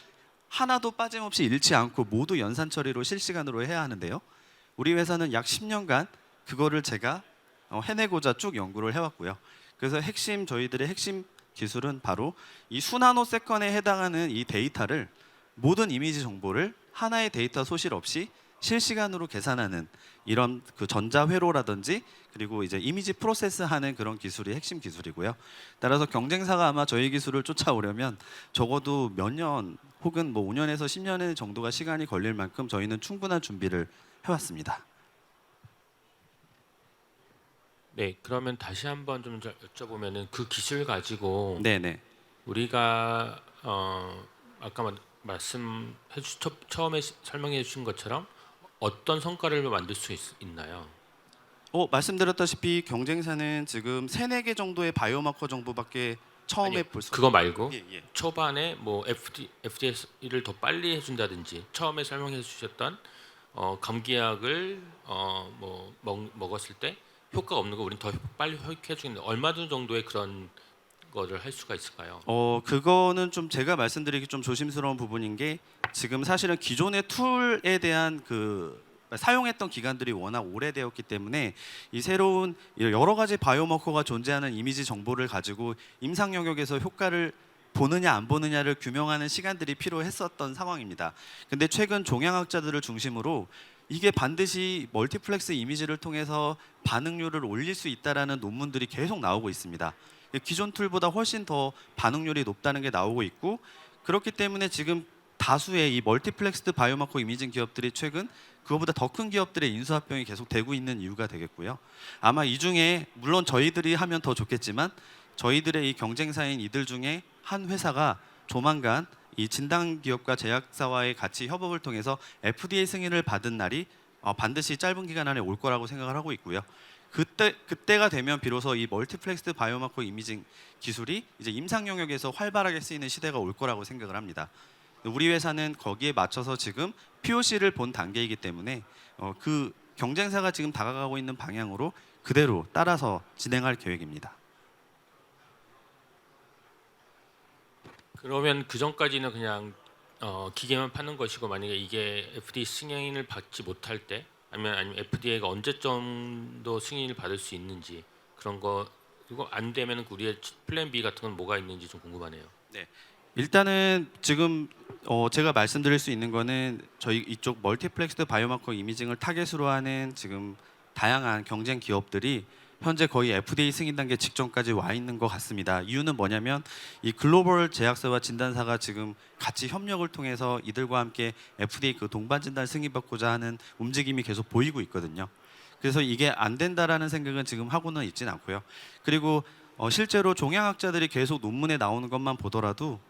하나도 빠짐없이 잃지 않고 모두 연산 처리로 실시간으로 해야 하는데요. 우리 회사는 약 10년간 그거를 제가 해내고자 쭉 연구를 해왔고요. 그래서 저희들의 핵심 기술은 바로 이 수나노 세컨에 해당하는 이 데이터를 모든 이미지 정보를 하나의 데이터 소실 없이 실시간으로 계산하는 이런 그 전자 회로라든지 그리고 이제 이미지 프로세스하는 그런 기술이 핵심 기술이고요. 따라서 경쟁사가 아마 저희 기술을 쫓아오려면 적어도 몇 년 혹은 뭐 5년에서 10년 정도가 시간이 걸릴 만큼 저희는 충분한 준비를 해왔습니다. 네, 그러면 다시 한번 좀 여쭤보면은 그 기술 가지고 네네. 우리가 아까 처음에 설명해 주신 것처럼 어떤 성과를 만들 수 있나요? 말씀드렸다시피 경쟁사는 지금 3-4개 정도의 바이오마커 정보밖에 처음에 아니요, 볼 수. 그거 말고 예. 초반에 뭐 FDA를 더 빨리 해준다든지 처음에 설명해 주셨던 감기약을 먹었을 때 효과가 없는 거 우린 더 빨리 해주는데 얼마 정도의 그런 거를 할 수가 있을까요? 그거는 좀 제가 말씀드리기 좀 조심스러운 부분인 게 지금 사실은 기존의 툴에 대한 사용했던 기간들이 워낙 오래되었기 때문에 이 새로운 여러 가지 바이오마커가 존재하는 이미지 정보를 가지고 임상 영역에서 효과를 보느냐 안 보느냐를 규명하는 시간들이 필요했었던 상황입니다. 근데 최근 종양학자들을 중심으로 이게 반드시 멀티플렉스 이미지를 통해서 반응률을 올릴 수 있다라는 논문들이 계속 나오고 있습니다. 기존 툴보다 훨씬 더 반응률이 높다는 게 나오고 있고 그렇기 때문에 지금 다수의 이 멀티플렉스드 바이오마커 이미징 기업들이 최근 그거보다 더 큰 기업들의 인수합병이 계속 되고 있는 이유가 되겠고요. 아마 이 중에 물론 저희들이 하면 더 좋겠지만 저희들의 이 경쟁사인 이들 중에 한 회사가 조만간 이 진단 기업과 제약사와의 같이 협업을 통해서 FDA 승인을 받은 날이 반드시 짧은 기간 안에 올 거라고 생각을 하고 있고요. 그때가 되면 비로소 이 멀티플렉스드 바이오마커 이미징 기술이 이제 임상 영역에서 활발하게 쓰이는 시대가 올 거라고 생각을 합니다. 우리 회사는 거기에 맞춰서 지금 POC를 본 단계이기 때문에 그 경쟁사가 지금 다가가고 있는 방향으로 그대로 따라서 진행할 계획입니다. 그러면 그 전까지는 그냥 기계만 파는 것이고 만약에 이게 FDA 승인을 받지 못할 때 아니면 FDA가 언제 정도 승인을 받을 수 있는지 그런 거 그리고 안 되면 우리의 플랜 B 같은 건 뭐가 있는지 좀 궁금하네요. 네. 일단은 지금 제가 말씀드릴 수 있는 거는 저희 이쪽 멀티플렉스드 바이오마커 이미징을 타겟으로 하는 지금 다양한 경쟁 기업들이 현재 거의 FDA 승인 단계 직전까지 와 있는 것 같습니다. 이유는 뭐냐면 이 글로벌 제약사와 진단사가 지금 같이 협력을 통해서 이들과 함께 FDA 그 동반 진단 승인받고자 하는 움직임이 계속 보이고 있거든요. 그래서 이게 안 된다라는 생각은 지금 하고는 있진 않고요. 그리고 실제로 종양학자들이 계속 논문에 나오는 것만 보더라도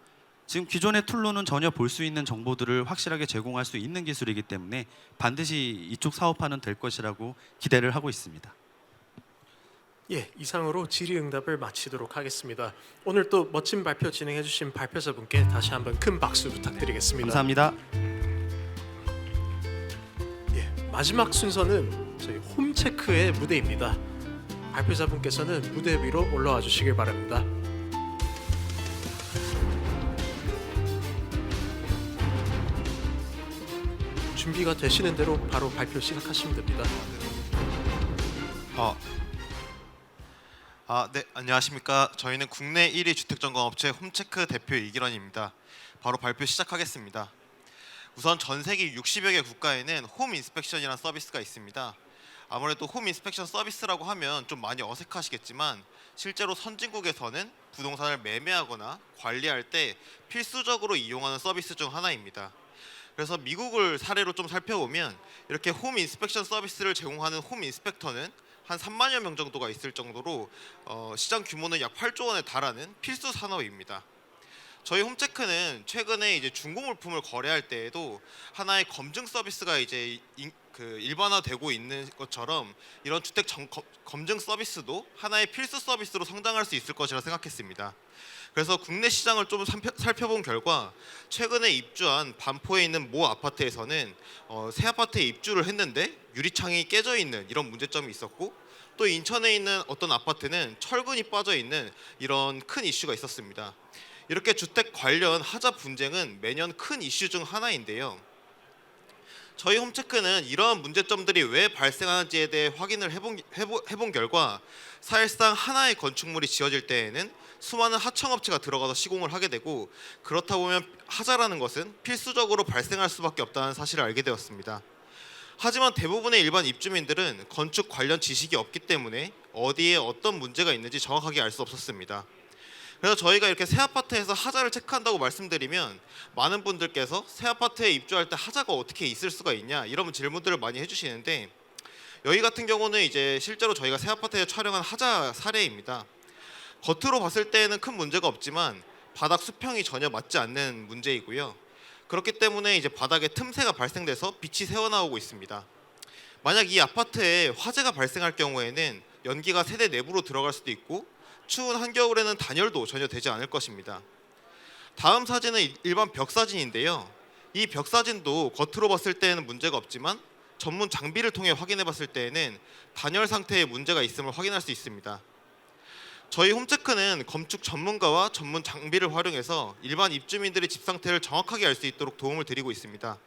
지금 기존의 툴로는 전혀 볼 수 있는 정보들을 확실하게 제공할 수 있는 기술이기 때문에 반드시 이쪽 사업화는 될 것이라고 기대를 하고 있습니다. 예, 이상으로 질의응답을 마치도록 하겠습니다. 오늘 또 멋진 발표 진행해주신 발표자분께 다시 한번 큰 박수 부탁드리겠습니다. 감사합니다. 예, 마지막 순서는 저희 홈체크의 무대입니다. 발표자분께서는 무대 위로 올라와 주시길 바랍니다. 준비가 되시는 대로 바로 발표 시작하시면 됩니다. 네, 안녕하십니까. 저희는 국내 1위 주택점검업체 홈체크 대표 이기런입니다. 바로 발표 시작하겠습니다. 우선 전 세계 60여 개 국가에는 홈 인스펙션이라는 서비스가 있습니다. 아무래도 홈 인스펙션 서비스라고 하면 좀 많이 어색하시겠지만 실제로 선진국에서는 부동산을 매매하거나 관리할 때 필수적으로 이용하는 서비스 중 하나입니다. 그래서 미국을 사례로 좀 살펴보면 이렇게 홈 인스펙션 서비스를 제공하는 홈 인스펙터는 한 3만여 명 정도가 있을 정도로 시장 규모는 약 8조 원에 달하는 필수 산업입니다. 저희 홈체크는 최근에 이제 중고 물품을 거래할 때에도 하나의 검증 서비스가 이제 일반화되고 있는 것처럼 이런 주택 검증 서비스도 하나의 필수 서비스로 성장할 수 있을 것이라 생각했습니다. 그래서 국내 시장을 좀 살펴본 결과 최근에 입주한 반포에 있는 모 아파트에서는 새 아파트에 입주를 했는데 유리창이 깨져 있는 이런 문제점이 있었고 또 인천에 있는 어떤 아파트는 철근이 빠져 있는 이런 큰 이슈가 있었습니다. 이렇게 주택 관련 하자 분쟁은 매년 큰 이슈 중 하나인데요. 저희 홈체크는 이러한 문제점들이 왜 발생하는지에 대해 확인을 해본 결과 사실상 하나의 건축물이 지어질 때에는 수많은 하청업체가 들어가서 시공을 하게 되고, 그렇다 보면 하자라는 것은 필수적으로 발생할 수밖에 없다는 사실을 알게 되었습니다. 하지만 대부분의 일반 입주민들은 건축 관련 지식이 없기 때문에 어디에 어떤 문제가 있는지 정확하게 알 수 없었습니다. 그래서 저희가 이렇게 새 아파트에서 하자를 체크한다고 말씀드리면 많은 분들께서 새 아파트에 입주할 때 하자가 어떻게 있을 수가 있냐 이런 질문들을 많이 해주시는데, 여기 같은 경우는 이제 실제로 저희가 새 아파트에 촬영한 하자 사례입니다. 겉으로 봤을 때에는 큰 문제가 없지만 바닥 수평이 전혀 맞지 않는 문제이고요. 그렇기 때문에 이제 바닥에 틈새가 발생돼서 빛이 새어나오고 있습니다. 만약 이 아파트에 화재가 발생할 경우에는 연기가 세대 내부로 들어갈 수도 있고 추운 한겨울에는 단열도 전혀 되지 않을 것입니다. 다음 사진은 일반 벽 사진인데요. 이 벽 사진도 겉으로 봤을 때에는 문제가 없지만 전문 장비를 통해 확인해 봤을 때에는 단열 상태에 문제가 있음을 확인할 수 있습니다. 저희 홈체크는 건축 전문가와 전문 장비를 활용해서 일반 입주민들의 집 상태를 정확하게 알 수 있도록 도움을 드리고 있습니다.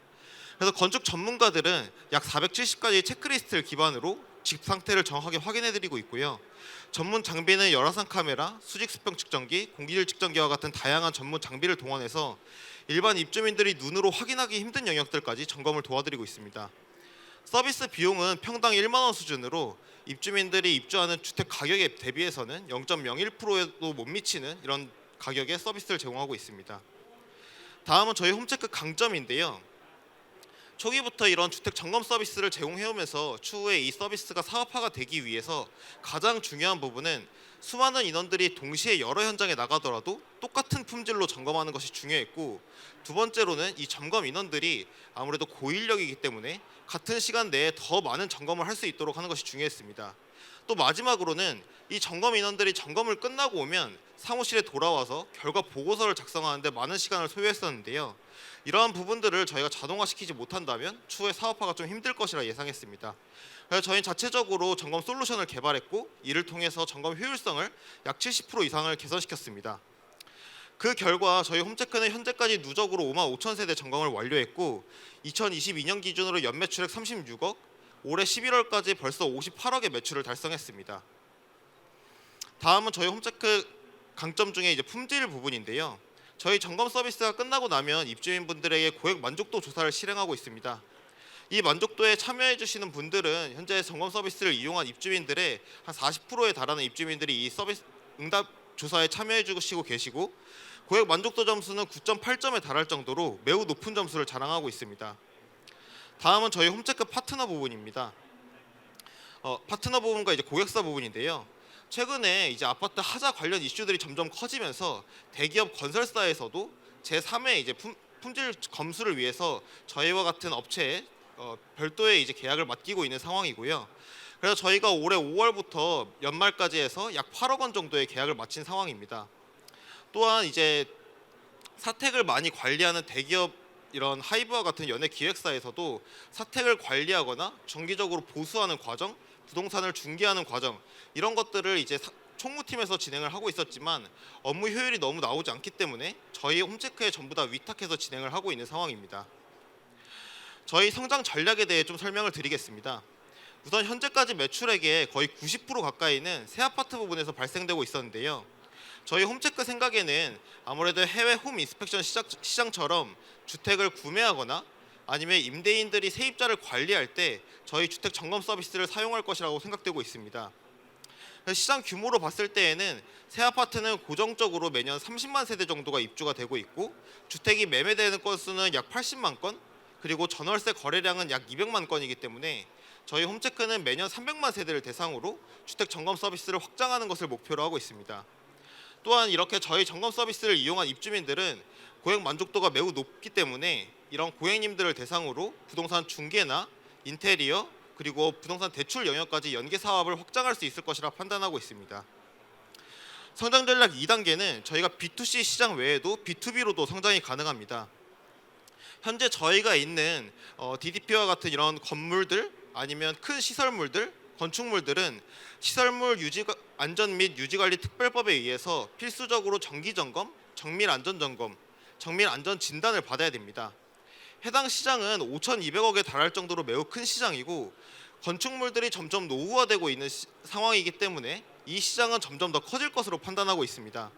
그래서 건축 전문가들은 약 470가지 체크리스트를 기반으로 집 상태를 정확하게 확인해 드리고 있고요. 전문 장비는 열화상 카메라, 수직 수평 측정기, 공기질 측정기와 같은 다양한 전문 장비를 동원해서 일반 입주민들이 눈으로 확인하기 힘든 영역들까지 점검을 도와드리고 있습니다. 서비스 비용은 평당 1만 원 수준으로 입주민들이 입주하는 주택 가격에 대비해서는 0.01%에도 못 미치는 이런 가격의 서비스를 제공하고 있습니다. 다음은 저희 홈체크 강점인데요. 초기부터 이런 주택 점검 서비스를 제공해오면서 추후에 이 서비스가 사업화가 되기 위해서 가장 중요한 부분은 수많은 인원들이 동시에 여러 현장에 나가더라도 똑같은 품질로 점검하는 것이 중요했고, 두 번째로는 이 점검 인원들이 아무래도 고인력이기 때문에 같은 시간 내에 더 많은 점검을 할 수 있도록 하는 것이 중요했습니다. 또 마지막으로는 이 점검 인원들이 점검을 끝나고 오면 사무실에 돌아와서 결과 보고서를 작성하는데 많은 시간을 소요했었는데요. 이러한 부분들을 저희가 자동화시키지 못한다면 추후에 사업화가 좀 힘들 것이라 예상했습니다. 그래서 저희는 자체적으로 점검 솔루션을 개발했고, 이를 통해서 점검 효율성을 약 70% 이상을 개선시켰습니다. 그 결과 저희 홈체크는 현재까지 누적으로 5만 5천 세대 점검을 완료했고, 2022년 기준으로 연매출액 36억, 올해 11월까지 벌써 58억의 매출을 달성했습니다. 다음은 저희 홈체크 강점 중에 이제 품질 부분인데요. 저희 점검 서비스가 끝나고 나면 입주민분들에게 고객 만족도 조사를 실행하고 있습니다. 이 만족도에 참여해 주시는 분들은 현재 점검 서비스를 이용한 입주민들의 한 40%에 달하는 입주민들이 이 서비스 응답 조사에 참여해 주시고 계시고, 고객 만족도 점수는 9.8점에 달할 정도로 매우 높은 점수를 자랑하고 있습니다. 다음은 저희 홈체크 파트너 부분입니다. 파트너 부분과 이제 고객사 부분인데요. 최근에 이제 아파트 하자 관련 이슈들이 점점 커지면서 대기업 건설사에서도 제3의 이제 품질 검수를 위해서 저희와 같은 업체에 별도의 이제 계약을 맡기고 있는 상황이고요. 그래서 저희가 올해 5월부터 연말까지 해서 약 8억 원 정도의 계약을 마친 상황입니다. 또한 이제 사택을 많이 관리하는 대기업 이런 하이브와 같은 연예 기획사에서도 사택을 관리하거나 정기적으로 보수하는 과정, 부동산을 중개하는 과정, 이런 것들을 이제 총무팀에서 진행을 하고 있었지만 업무 효율이 너무 나오지 않기 때문에 저희 홈체크에 전부 다 위탁해서 진행을 하고 있는 상황입니다. 저희 성장 전략에 대해 좀 설명을 드리겠습니다. 우선 현재까지 매출액의 거의 90% 가까이는 새 아파트 부분에서 발생되고 있었는데요. 저희 홈체크 생각에는 아무래도 해외 홈 인스펙션 시장처럼 주택을 구매하거나 아니면 임대인들이 세입자를 관리할 때 저희 주택 점검 서비스를 사용할 것이라고 생각되고 있습니다. 시장 규모로 봤을 때에는 새 아파트는 고정적으로 매년 30만 세대 정도가 입주가 되고 있고, 주택이 매매되는 건수는 약 80만 건, 그리고 전월세 거래량은 약 200만 건이기 때문에 저희 홈체크는 매년 300만 세대를 대상으로 주택 점검 서비스를 확장하는 것을 목표로 하고 있습니다. 또한 이렇게 저희 점검 서비스를 이용한 입주민들은 고객 만족도가 매우 높기 때문에 이런 고객님들을 대상으로 부동산 중개나 인테리어, 그리고 부동산 대출 영역까지 연계 사업을 확장할 수 있을 것이라 판단하고 있습니다. 성장 전략 2단계는 저희가 B2C 시장 외에도 B2B로도 성장이 가능합니다. 현재 저희가 있는 DDP와 같은 이런 건물들 아니면 큰 시설물들, 건축물들은 시설물 안전 및 유지관리 특별법에 의해서 필수적으로 정기점검, 정밀 안전 점검, 정밀 안전 진단을 받아야 됩니다. 해당 시장은 5,200억에 달할 정도로 매우 큰 시장이고 건축물들이 점점 노후화되고 있는 상황이기 때문에 이 시장은 점점 더 커질 것으로 판단하고 있습니다.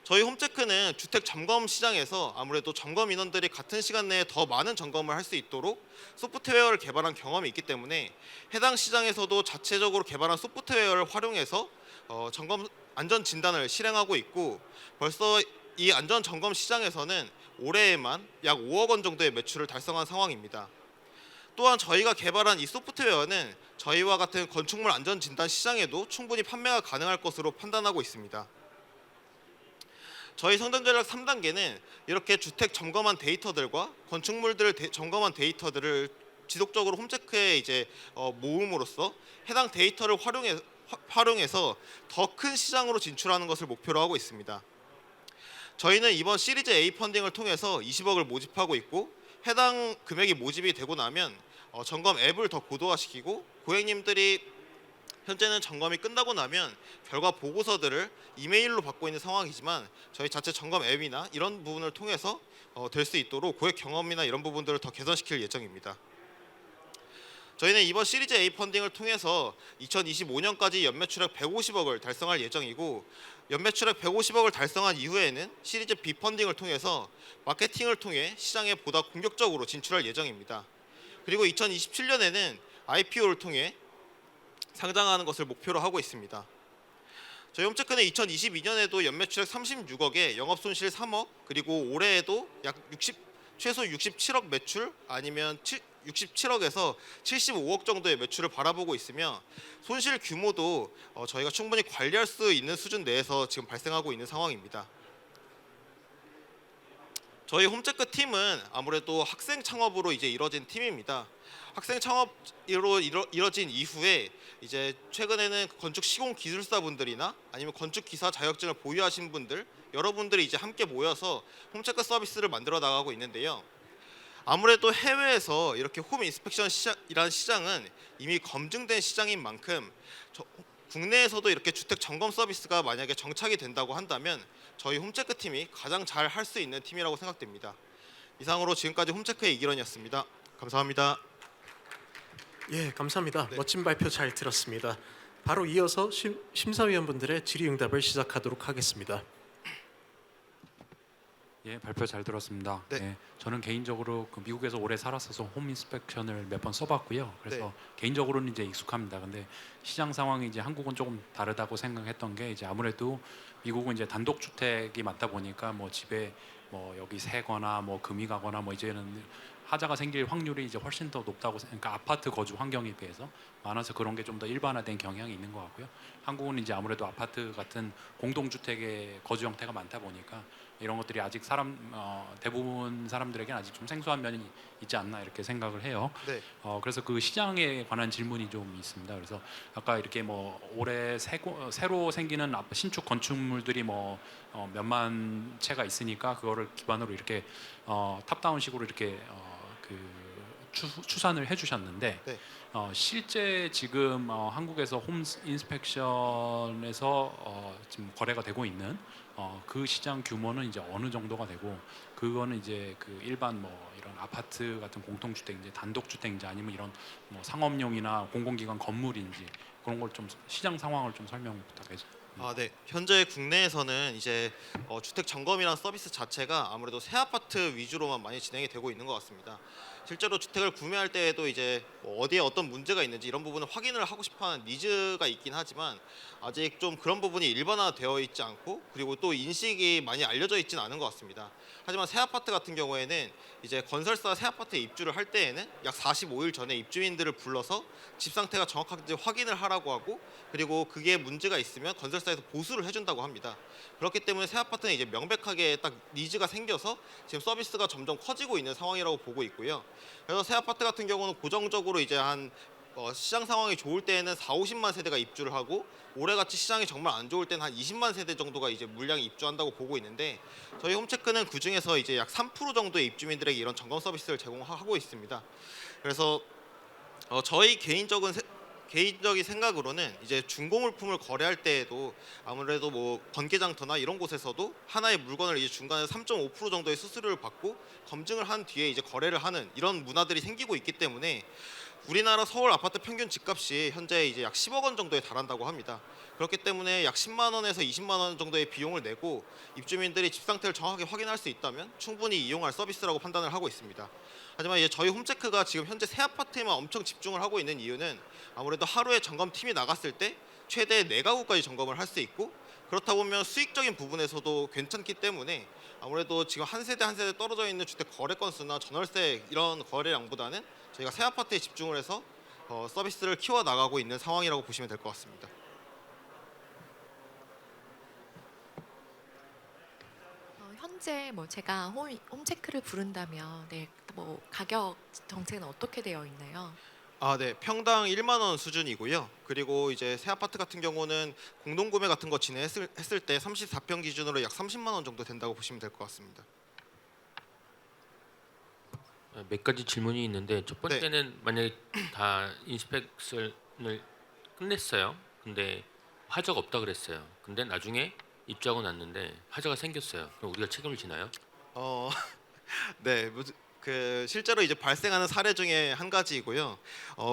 저희 홈체크는 주택 점검 시장에서 아무래도 점검 인원들이 같은 시간 내에 더 많은 점검을 할 수 있도록 소프트웨어를 개발한 경험이 있기 때문에 해당 시장에서도 자체적으로 개발한 소프트웨어를 활용해서 점검 안전 진단을 실행하고 있고 벌써 이 안전 점검 시장에서는 올해에만 약 5억 원 정도의 매출을 달성한 상황입니다. 또한 저희가 개발한 이 소프트웨어는 저희와 같은 건축물 안전 진단 시장에도 충분히 판매가 가능할 것으로 판단하고 있습니다. 저희 성장 전략 3단계는 이렇게 주택 점검한 데이터들과 건축물들을 점검한 데이터들을 지속적으로 홈체크에 이제 모음으로써 해당 데이터를 활용해서 더 큰 시장으로 진출하는 것을 목표로 하고 있습니다. 저희는 이번 시리즈 A 펀딩을 통해서 20억을 모집하고 있고 해당 금액이 모집이 되고 나면 점검 앱을 더 고도화시키고 고객님들이 현재는 점검이 끝나고 나면 결과 보고서들을 이메일로 받고 있는 상황이지만 저희 자체 점검 앱이나 이런 부분을 통해서 될 수 있도록 고객 경험이나 이런 부분들을 더 개선시킬 예정입니다. 저희는 이번 시리즈 A 펀딩을 통해서 2025년까지 연매출액 150억을 달성할 예정이고 연매출액 150억을 달성한 이후에는 시리즈 B 펀딩을 통해서 마케팅을 통해 시장에 보다 공격적으로 진출할 예정입니다. 그리고 2027년에는 IPO를 통해 상장하는 것을 목표로 하고 있습니다. 저희 홈체크는 2022년에도 연매출액 36억에 영업손실 3억 그리고 올해에도 최소 67억 매출 아니면 67억에서 75억 정도의 매출을 바라보고 있으며 손실 규모도 저희가 충분히 관리할 수 있는 수준 내에서 지금 발생하고 있는 상황입니다. 저희 홈체크 팀은 아무래도 학생 창업으로 이제 이뤄진 팀입니다. 학생 창업으로 이뤄진 이후에 이제 최근에는 건축 시공 기술사분들이나 아니면 건축 기사 자격증을 보유하신 분들 여러분들이 이제 함께 모여서 홈체크 서비스를 만들어 나가고 있는데요. 아무래도 해외에서 이렇게 홈 인스펙션이라는 시장은 이미 검증된 시장인 만큼 국내에서도 이렇게 주택 점검 서비스가 만약에 정착이 된다고 한다면 저희 홈체크 팀이 가장 잘 할 수 있는 팀이라고 생각됩니다. 이상으로 지금까지 홈체크의 이기런이었습니다. 감사합니다. 예, 감사합니다. 네. 멋진 발표 잘 들었습니다. 바로 이어서 심사위원분들의 질의응답을 시작하도록 하겠습니다. 예, 발표 잘 들었습니다. 네. 예, 저는 개인적으로 그 미국에서 오래 살았어서 홈 인스펙션을 몇 번 써봤고요. 그래서 네. 개인적으로는 이제 익숙합니다. 근데 시장 상황이 이제 한국은 조금 다르다고 생각했던 게 이제 아무래도 미국은 이제 단독 주택이 많다 보니까 뭐 집에 뭐 여기 새거나 뭐 금이 가거나 뭐 이제는 하자가 생길 확률이 이제 훨씬 더 높다고 그러니까 아파트 거주 환경에 비해서 많아서 그런 게 좀 더 일반화된 경향이 있는 것 같고요. 한국은 이제 아무래도 아파트 같은 공동주택의 거주 형태가 많다 보니까 이런 것들이 아직 대부분 사람들에게는 아직 좀 생소한 면이 있지 않나 이렇게 생각을 해요. 네. 그래서 그 시장에 관한 질문이 좀 있습니다. 그래서 아까 이렇게 뭐 올해 새로 생기는 신축 건축물들이 뭐 몇만 채가 있으니까 그거를 기반으로 이렇게 탑다운식으로 이렇게 추산을 해주셨는데 네. 실제 지금 한국에서 홈 인스펙션에서 지금 거래가 되고 있는 그 시장 규모는 이제 어느 정도가 되고 그거는 이제 그 일반 뭐 이런 아파트 같은 공동주택 이제 단독주택인지 아니면 이런 뭐 상업용이나 공공기관 건물인지 그런 걸 좀 시장 상황을 좀 설명 부탁드립니다. 네. 현재 국내에서는 이제 주택 점검이라는 서비스 자체가 아무래도 새 아파트 위주로만 많이 진행이 되고 있는 것 같습니다. 실제로 주택을 구매할 때에도 이제 어디에 어떤 문제가 있는지 이런 부분을 확인을 하고 싶어하는 니즈가 있긴 하지만 아직 좀 그런 부분이 일반화되어 있지 않고 그리고 또 인식이 많이 알려져 있지는 않은 것 같습니다. 하지만 새 아파트 같은 경우에는 이제 건설사 새 아파트에 입주를 할 때에는 약 45일 전에 입주민들을 불러서 집 상태가 정확한지 확인을 하라고 하고 그리고 그게 문제가 있으면 건설사에서 보수를 해준다고 합니다. 그렇기 때문에 새 아파트는 이제 명백하게 딱 니즈가 생겨서 지금 서비스가 점점 커지고 있는 상황이라고 보고 있고요. 그래서 새 아파트 같은 경우는 고정적으로 이제 한 시장 상황이 좋을 때에는 4~50만 세대가 입주를 하고 올해같이 시장이 정말 안 좋을 때는 한 20만 세대 정도가 이제 물량이 입주한다고 보고 있는데 저희 홈체크는 그 중에서 이제 약 3% 정도의 입주민들에게 이런 점검 서비스를 제공하고 있습니다. 그래서 저희 개인적인 생각으로는 이제 중고물품을 거래할 때에도 아무래도 뭐 번개장터나 이런 곳에서도 하나의 물건을 이제 중간에 3.5% 정도의 수수료를 받고 검증을 한 뒤에 이제 거래를 하는 이런 문화들이 생기고 있기 때문에 우리나라 서울 아파트 평균 집값이 현재 이제 약 10억 원 정도에 달한다고 합니다. 그렇기 때문에 약 10만 원에서 20만 원 정도의 비용을 내고 입주민들이 집 상태를 정확하게 확인할 수 있다면 충분히 이용할 서비스라고 판단을 하고 있습니다. 하지만 이제 저희 홈체크가 지금 현재 새 아파트에만 엄청 집중을 하고 있는 이유는 아무래도 하루에 점검팀이 나갔을 때 최대 4가구까지 점검을 할 수 있고, 그렇다 보면 수익적인 부분에서도 괜찮기 때문에 아무래도 지금 한 세대 한 세대 떨어져 있는 주택 거래 건수나 전월세 이런 거래량보다는 저희가 새 아파트에 집중을 해서 서비스를 키워 나가고 있는 상황이라고 보시면 될 것 같습니다. 현재 뭐 제가 홈체크를 부른다면 뭐 가격 정책은 어떻게 되어 있나요? 네. 평당 1만 원 수준이고요. 그리고 이제 새 아파트 같은 경우는 공동구매 같은 거 진행했을 때 34평 기준으로 약 30만 원 정도 된다고 보시면 될 것 같습니다. 몇 가지 질문이 있는데 첫 번째는 만약에 다 인스펙션을 끝냈어요. 근데 화재가 없다 그랬어요. 근데 나중에 입주하고 났는데 화재가 생겼어요. 그럼 우리가 책임을 지나요? 네, 실제로 이제 발생하는 사례 중에 한 가지이고요.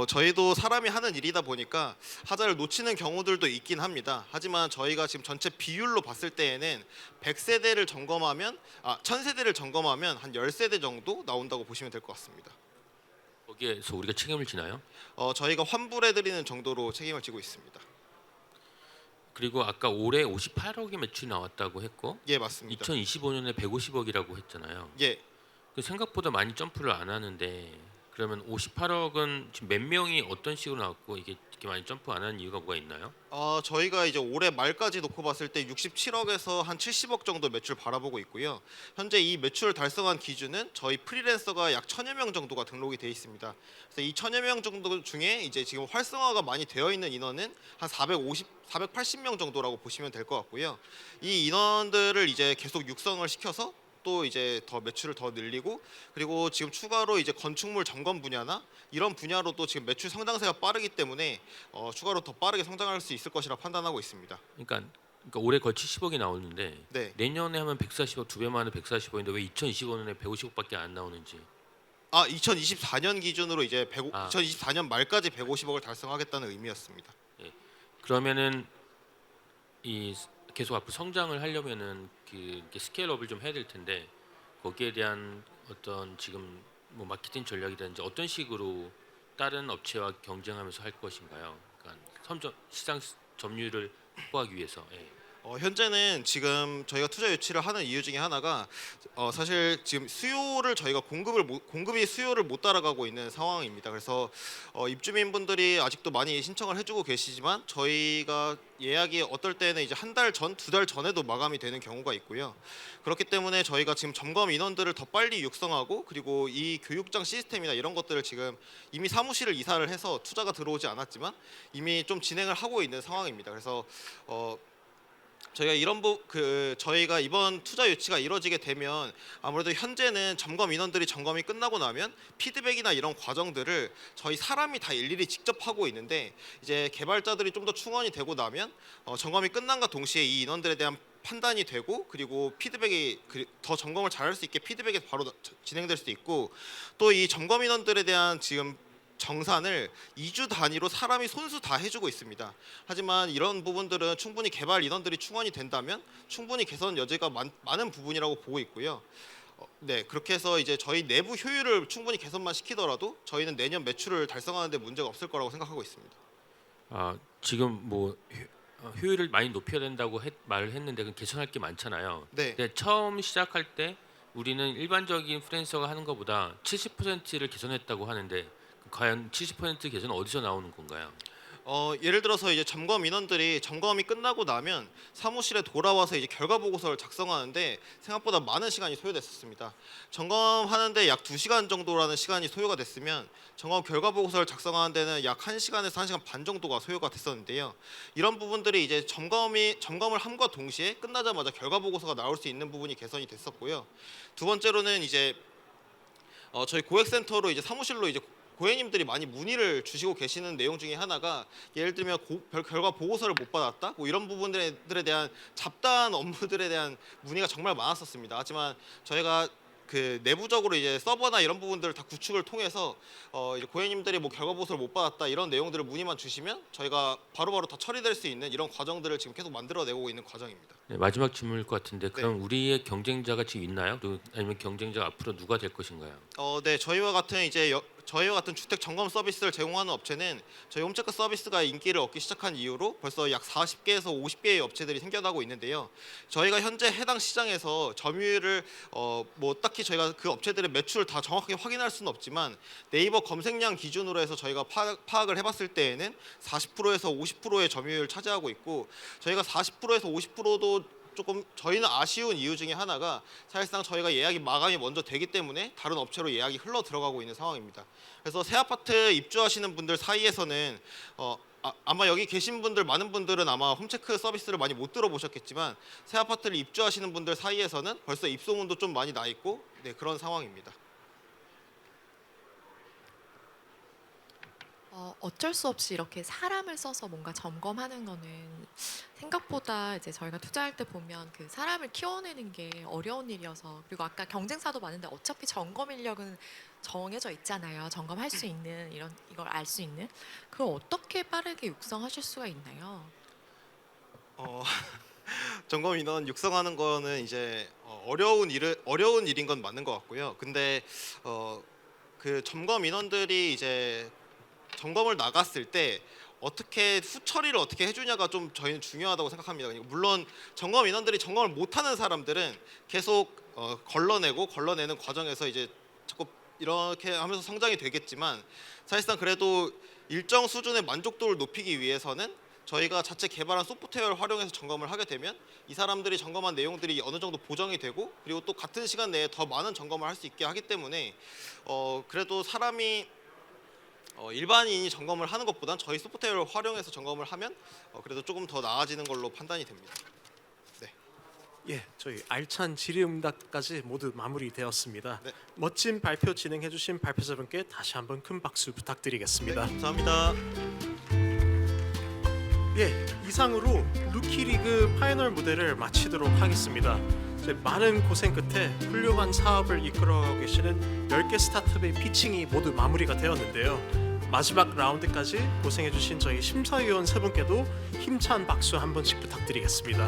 저희도 사람이 하는 일이다 보니까 하자를 놓치는 경우들도 있긴 합니다. 하지만 저희가 지금 전체 비율로 봤을 때에는 100세대를 점검하면 1000세대를 점검하면 한 10세대 정도 나온다고 보시면 될 것 같습니다. 거기에서 우리가 책임을 지나요? 저희가 환불해 드리는 정도로 책임을 지고 있습니다. 그리고 아까 올해 58억의 매출이 나왔다고 했고 예, 맞습니다. 2025년에 150억이라고 했잖아요. 예. 생각보다 많이 점프를 안 하는데 그러면 58억은 지금 몇 명이 어떤 식으로 나왔고 이게 이렇게 많이 점프 안 하는 이유가 뭐가 있나요? 저희가 이제 올해 말까지 놓고 봤을 때 67억에서 한 70억 정도 매출 바라보고 있고요. 현재 이 매출을 달성한 기준은 저희 프리랜서가 약 1000여 명 정도가 등록이 돼 있습니다. 그래서 이 1000여 명 정도 중에 이제 지금 활성화가 많이 되어 있는 인원은 한 480명 정도라고 보시면 될 것 같고요. 이 인원들을 이제 계속 육성을 시켜서 또 이제 더 매출을 더 늘리고, 그리고 지금 추가로 이제 건축물 점검 분야나 이런 분야로도 지금 매출 성장세가 빠르기 때문에 추가로 더 빠르게 성장할 수 있을 것이라 판단하고 있습니다. 그러니까 올해 거의 70억이 나오는데 네. 내년에 하면 140억, 두 배만 하면 140억인데 왜 2025년에 150억밖에 안 나오는지. 2024년 기준으로 이제 2024년 말까지 150억을 달성하겠다는 의미였습니다. 예. 그러면은 이 계속 앞으로 성장을 하려면은 이렇게 스케일업을 좀 해야 될 텐데 거기에 대한 어떤 지금 뭐 마케팅 전략이라든지 어떤 식으로 다른 업체와 경쟁하면서 할 것인가요? 그러니까 시장 점유율을 확보하기 위해서. 예. 현재는 지금 저희가 투자 유치를 하는 이유 중에 하나가 사실 지금 공급이 수요를 못 따라가고 있는 상황입니다. 그래서 입주민분들이 아직도 많이 신청을 해주고 계시지만 저희가 예약이 어떨 때는 이제 한 달 전, 2달 전에도 마감이 되는 경우가 있고요. 그렇기 때문에 저희가 지금 점검 인원들을 더 빨리 육성하고, 그리고 이 교육장 시스템이나 이런 것들을 지금 이미 사무실을 이사를 해서 투자가 들어오지 않았지만 이미 좀 진행을 하고 있는 상황입니다. 그래서 저희가 이번 투자 유치가 이루어지게 되면 아무래도 현재는 점검 인원들이 점검이 끝나고 나면 피드백이나 이런 과정들을 저희 사람이 다 일일이 직접 하고 있는데, 이제 개발자들이 좀 더 충원이 되고 나면 점검이 끝난과 동시에 이 인원들에 대한 판단이 되고, 그리고 피드백이 더 점검을 잘할 수 있게 피드백이 바로 진행될 수도 있고, 또 이 점검 인원들에 대한 지금 정산을 2주 단위로 사람이 손수 다 해주고 있습니다. 하지만 이런 부분들은 충분히 개발 인원들이 충원이 된다면 충분히 개선 여지가 많은 부분이라고 보고 있고요. 네, 그렇게 해서 이제 저희 내부 효율을 충분히 개선만 시키더라도 저희는 내년 매출을 달성하는 데 문제가 없을 거라고 생각하고 있습니다. 지금 뭐 효율을 많이 높여야 된다고 말을 했는데 그 개선할 게 많잖아요. 네. 근데 처음 시작할 때 우리는 일반적인 프리랜서가 하는 것보다 70%를 개선했다고 하는데 과연 70% 개선은 어디서 나오는 건가요? 예를 들어서 이제 점검 인원들이 점검이 끝나고 나면 사무실에 돌아와서 이제 결과 보고서를 작성하는데 생각보다 많은 시간이 소요됐었습니다. 점검하는데 약 2시간 정도라는 시간이 소요가 됐으면 점검 결과 보고서를 작성하는 데는 약 1시간에서 1시간 반 정도가 소요가 됐었는데요. 이런 부분들이 이제 점검을 함과 동시에 끝나자마자 결과 보고서가 나올 수 있는 부분이 개선이 됐었고요. 두 번째로는 이제 저희 고객센터로 이제 사무실로 이제 고객님들이 많이 문의를 주시고 계시는 내용 중에 하나가 예를 들면 결과 보고서를 못 받았다, 뭐 이런 부분들에 대한 잡다한 업무들에 대한 문의가 정말 많았었습니다. 하지만 저희가 그 내부적으로 이제 서버나 이런 부분들을 다 구축을 통해서 이제 고객님들이 뭐 결과 보고서를 못 받았다 이런 내용들을 문의만 주시면 저희가 바로바로 다 처리될 수 있는 이런 과정들을 지금 계속 만들어내고 있는 과정입니다. 네, 마지막 질문일 것 같은데 그럼 우리의 경쟁자가 지금 있나요? 아니면 경쟁자가 앞으로 누가 될 것인가요? 네, 저희와 같은 주택 점검 서비스를 제공하는 업체는 저희 홈체크 서비스가 인기를 얻기 시작한 이후로 벌써 약 40개에서 50개의 업체들이 생겨나고 있는데요. 저희가 현재 해당 시장에서 점유율을 뭐 딱히 저희가 그 업체들의 매출을 다 정확하게 확인할 수는 없지만 네이버 검색량 기준으로 해서 저희가 파악을 해봤을 때에는 40%에서 50%의 점유율을 차지하고 있고, 저희가 40%에서 50%도 조금 저희는 아쉬운 이유 중에 하나가 사실상 저희가 예약이 마감이 먼저 되기 때문에 다른 업체로 예약이 흘러 들어가고 있는 상황입니다. 그래서 새 아파트 입주하시는 분들 사이에서는 아마 여기 계신 분들 많은 분들은 아마 홈체크 서비스를 많이 못 들어보셨겠지만 새 아파트를 입주하시는 분들 사이에서는 벌써 입소문도 좀 많이 나 있고 네, 그런 상황입니다. 어쩔 수 없이 이렇게 사람을 써서 뭔가 점검하는 거는 생각보다 이제 저희가 투자할 때 보면 그 사람을 키워내는 게 어려운 일이어서, 그리고 아까 경쟁사도 많은데 어차피 점검 인력은 정해져 있잖아요. 점검할 수 있는 이걸 알 수 있는, 그걸 어떻게 빠르게 육성하실 수가 있나요? 점검 인원 육성하는 거는 이제 어려운 일인 건 맞는 것 같고요. 근데 그 점검 인원들이 이제 점검을 나갔을 때 어떻게 후처리를 어떻게 해주냐가 좀 저희는 중요하다고 생각합니다. 물론 점검 인원들이 점검을 못하는 사람들은 계속 걸러내는 과정에서 이제 자꾸 이렇게 하면서 성장이 되겠지만, 사실상 그래도 일정 수준의 만족도를 높이기 위해서는 저희가 자체 개발한 소프트웨어를 활용해서 점검을 하게 되면 이 사람들이 점검한 내용들이 어느 정도 보정이 되고, 그리고 또 같은 시간 내에 더 많은 점검을 할 수 있게 하기 때문에 그래도 사람이 일반인이 점검을 하는 것보단 저희 소프트웨어를 활용해서 점검을 하면 그래도 조금 더 나아지는 걸로 판단이 됩니다. 네. 예, 저희 알찬 질의응답까지 모두 마무리되었습니다. 네. 멋진 발표 진행해주신 발표자분께 다시 한번 큰 박수 부탁드리겠습니다. 감사합니다. 예, 이상으로 루키리그 파이널 무대를 마치도록 하겠습니다. 많은 고생 끝에 훌륭한 사업을 이끌어가고 계시는 10개 스타트업의 피칭이 모두 마무리가 되었는데요. 마지막 라운드까지 고생해주신 저희 심사위원 세 분께도 힘찬 박수 한 번씩 부탁드리겠습니다.